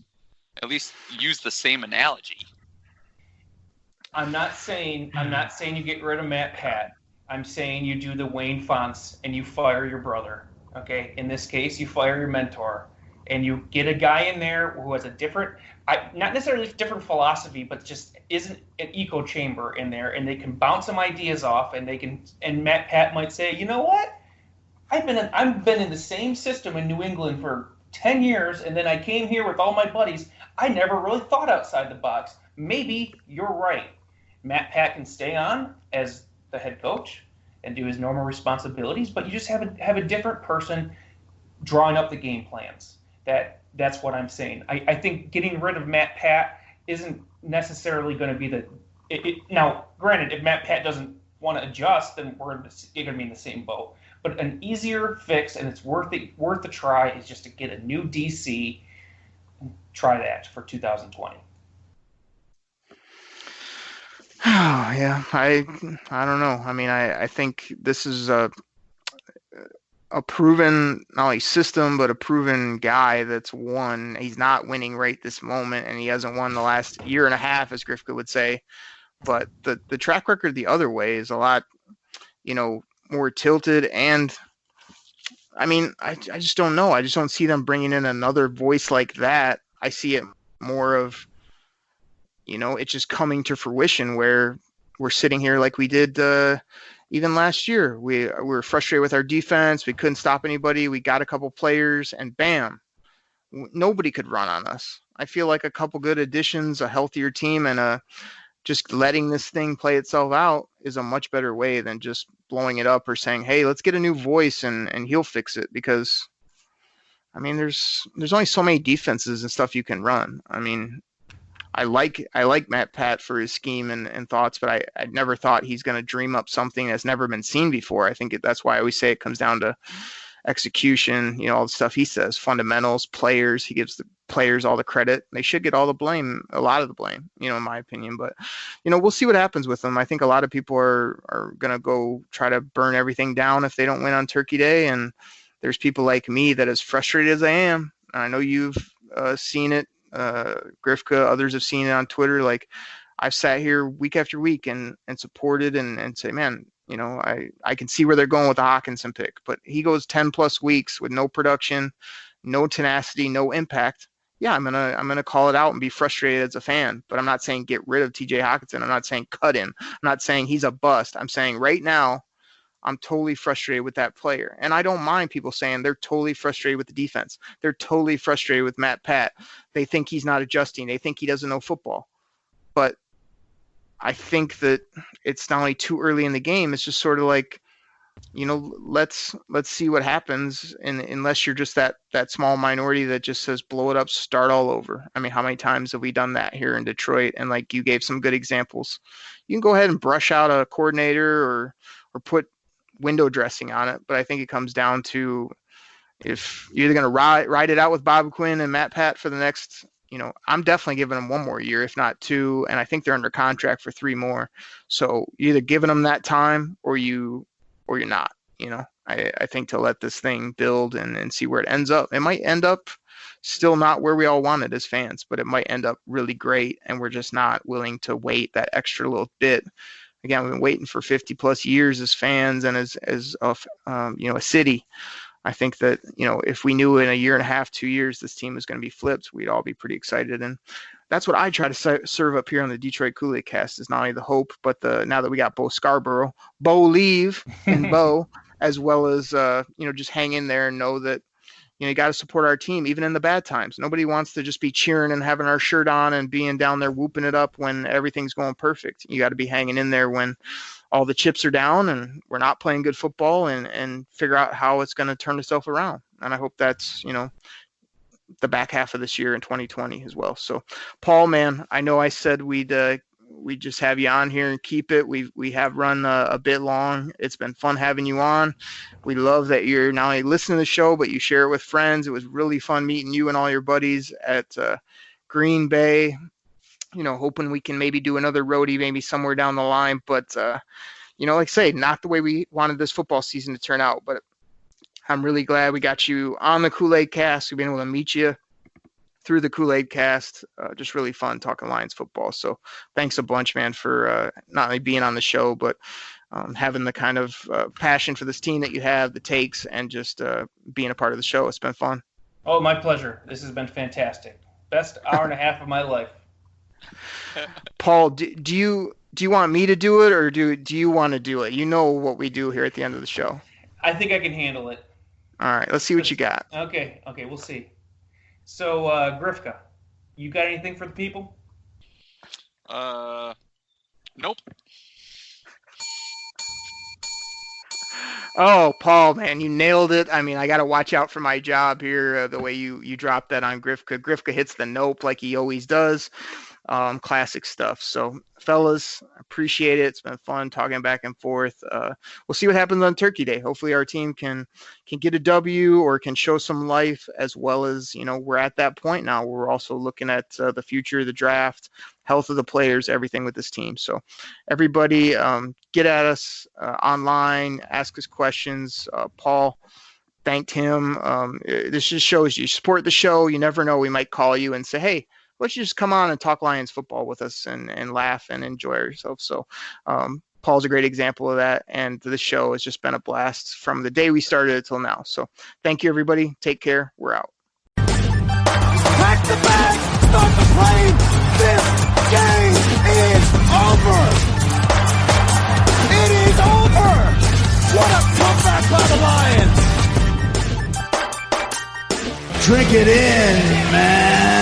S6: At least use the same analogy.
S5: I'm not saying you get rid of Matt Pat. I'm saying you do the Wayne Fonts and you fire your brother. Okay, in this case, you fire your mentor, and you get a guy in there who has a different, not necessarily different philosophy, but just isn't an echo chamber in there, and they can bounce some ideas off, and Matt Pat might say, you know what, I've been in the same system in New England for 10 years, and then I came here with all my buddies. I never really thought outside the box. Maybe you're right. Matt Pat can stay on as the head coach and do his normal responsibilities, but you just have a different person drawing up the game plans. That's what I'm saying. I think getting rid of Matt Pat isn't necessarily going to be now, granted, if Matt Pat doesn't want to adjust, then we're going to be in the same boat. But an easier fix, and it's worth the try, is just to get a new DC and try that for 2020.
S4: Oh, yeah, I don't know. I mean, I think this is a proven, not only system, but a proven guy that's won. He's not winning right this moment, and he hasn't won the last year and a half, as Grifka would say. But the track record the other way is a lot, more tilted. And, I mean, I just don't know. I just don't see them bringing in another voice like that. I see it more of, it's just coming to fruition where we're sitting here like we did even last year. We were frustrated with our defense. We couldn't stop anybody. We got a couple players, and bam, nobody could run on us. I feel like a couple good additions, a healthier team, and just letting this thing play itself out is a much better way than just blowing it up or saying, hey, let's get a new voice and he'll fix it. Because, I mean, there's only so many defenses and stuff you can run. I mean, I like Matt Pat for his scheme and thoughts, but I never thought he's going to dream up something that's never been seen before. I think that's why I always say it comes down to execution, all the stuff he says, fundamentals, players. He gives the players all the credit. They should get all the blame, a lot of the blame, in my opinion. But, we'll see what happens with them. I think a lot of people are going to go try to burn everything down if they don't win on Turkey Day. And there's people like me that, as frustrated as I am, and I know you've seen it, Grifka, others have seen it on Twitter. Like, I've sat here week after week and supported and say, man, I can see where they're going with the Hawkinson pick, but he goes 10 plus weeks with no production, no tenacity, no impact. Yeah, I'm gonna call it out and be frustrated as a fan, but I'm not saying get rid of TJ Hawkinson. I'm not saying cut him. I'm not saying he's a bust. I'm saying right now, I'm totally frustrated with that player. And I don't mind people saying they're totally frustrated with the defense. They're totally frustrated with Matt Pat. They think he's not adjusting. They think he doesn't know football. But I think that it's not only too early in the game. It's just sort of like, let's see what happens. And unless you're just that small minority that just says blow it up, start all over. I mean, how many times have we done that here in Detroit? And like you gave some good examples. You can go ahead and brush out a coordinator or put window dressing on it, but I think it comes down to if you're either going to ride it out with Bob Quinn and Matt Pat for the next, I'm definitely giving them one more year, if not two, and I think they're under contract for 3 more. So you're either giving them that time or you're not. I think to let this thing build and see where it ends up. It might end up still not where we all wanted as fans, but it might end up really great, and we're just not willing to wait that extra little bit. Again, we've been waiting for 50 plus years as fans and as a city. I think that, if we knew in a year and a half, 2 years, this team is going to be flipped, we'd all be pretty excited. And that's what I try to serve up here on the Detroit Koolaid Cast, is not only the hope, but now that we got Bo Scarborough, Bo Leave and Bo, as well as, just hang in there and know that, you got to support our team, even in the bad times. Nobody wants to just be cheering and having our shirt on and being down there whooping it up when everything's going perfect. You got to be hanging in there when all the chips are down and we're not playing good football, and figure out how it's going to turn itself around. And I hope that's, the back half of this year in 2020 as well. So, Paul, man, I know I said we'd just have you on here and keep it. We have run a bit long. It's been fun having you on. We love that you're not only listening to the show, but you share it with friends. It was really fun meeting you and all your buddies at Green Bay. Hoping we can maybe do another roadie maybe somewhere down the line. But, like I say, not the way we wanted this football season to turn out. But I'm really glad we got you on the Koolaid Cast. We've been able to meet you through the Koolaid Cast. Just really fun talking Lions football. So thanks a bunch, man, for not only being on the show, but having the kind of passion for this team that you have, the takes, and just being a part of the show. It's been fun.
S5: Oh, my pleasure. This has been fantastic. Best hour and a half of my life.
S4: Paul, do you want me to do it, or do you want to do it? You know what we do here at the end of the show.
S5: I think I can handle it.
S4: All right, let's see what you got.
S5: Okay, we'll see. So, Grifka, you got anything for the people?
S6: Nope.
S4: Oh, Paul, man, you nailed it. I mean, I got to watch out for my job here, the way you dropped that on Grifka. Grifka hits the nope like he always does. Classic stuff. So, fellas, appreciate it. It's been fun talking back and forth. We'll see what happens on Turkey Day. Hopefully our team can get a W or can show some life, as well as, we're at that point now. We're also looking at the future of the draft, health of the players, everything with this team. So everybody get at us online, ask us questions. Paul thanked him. This just shows you support the show. You never know. We might call you and say, hey, let's just come on and talk Lions football with us and laugh and enjoy ourselves. So Paul's a great example of that. And this show has just been a blast from the day we started until now. So thank you, everybody. Take care. We're out.
S2: Pack the bag, start the plane. This game is over. It is over. What a comeback by the Lions. Drink it in, man.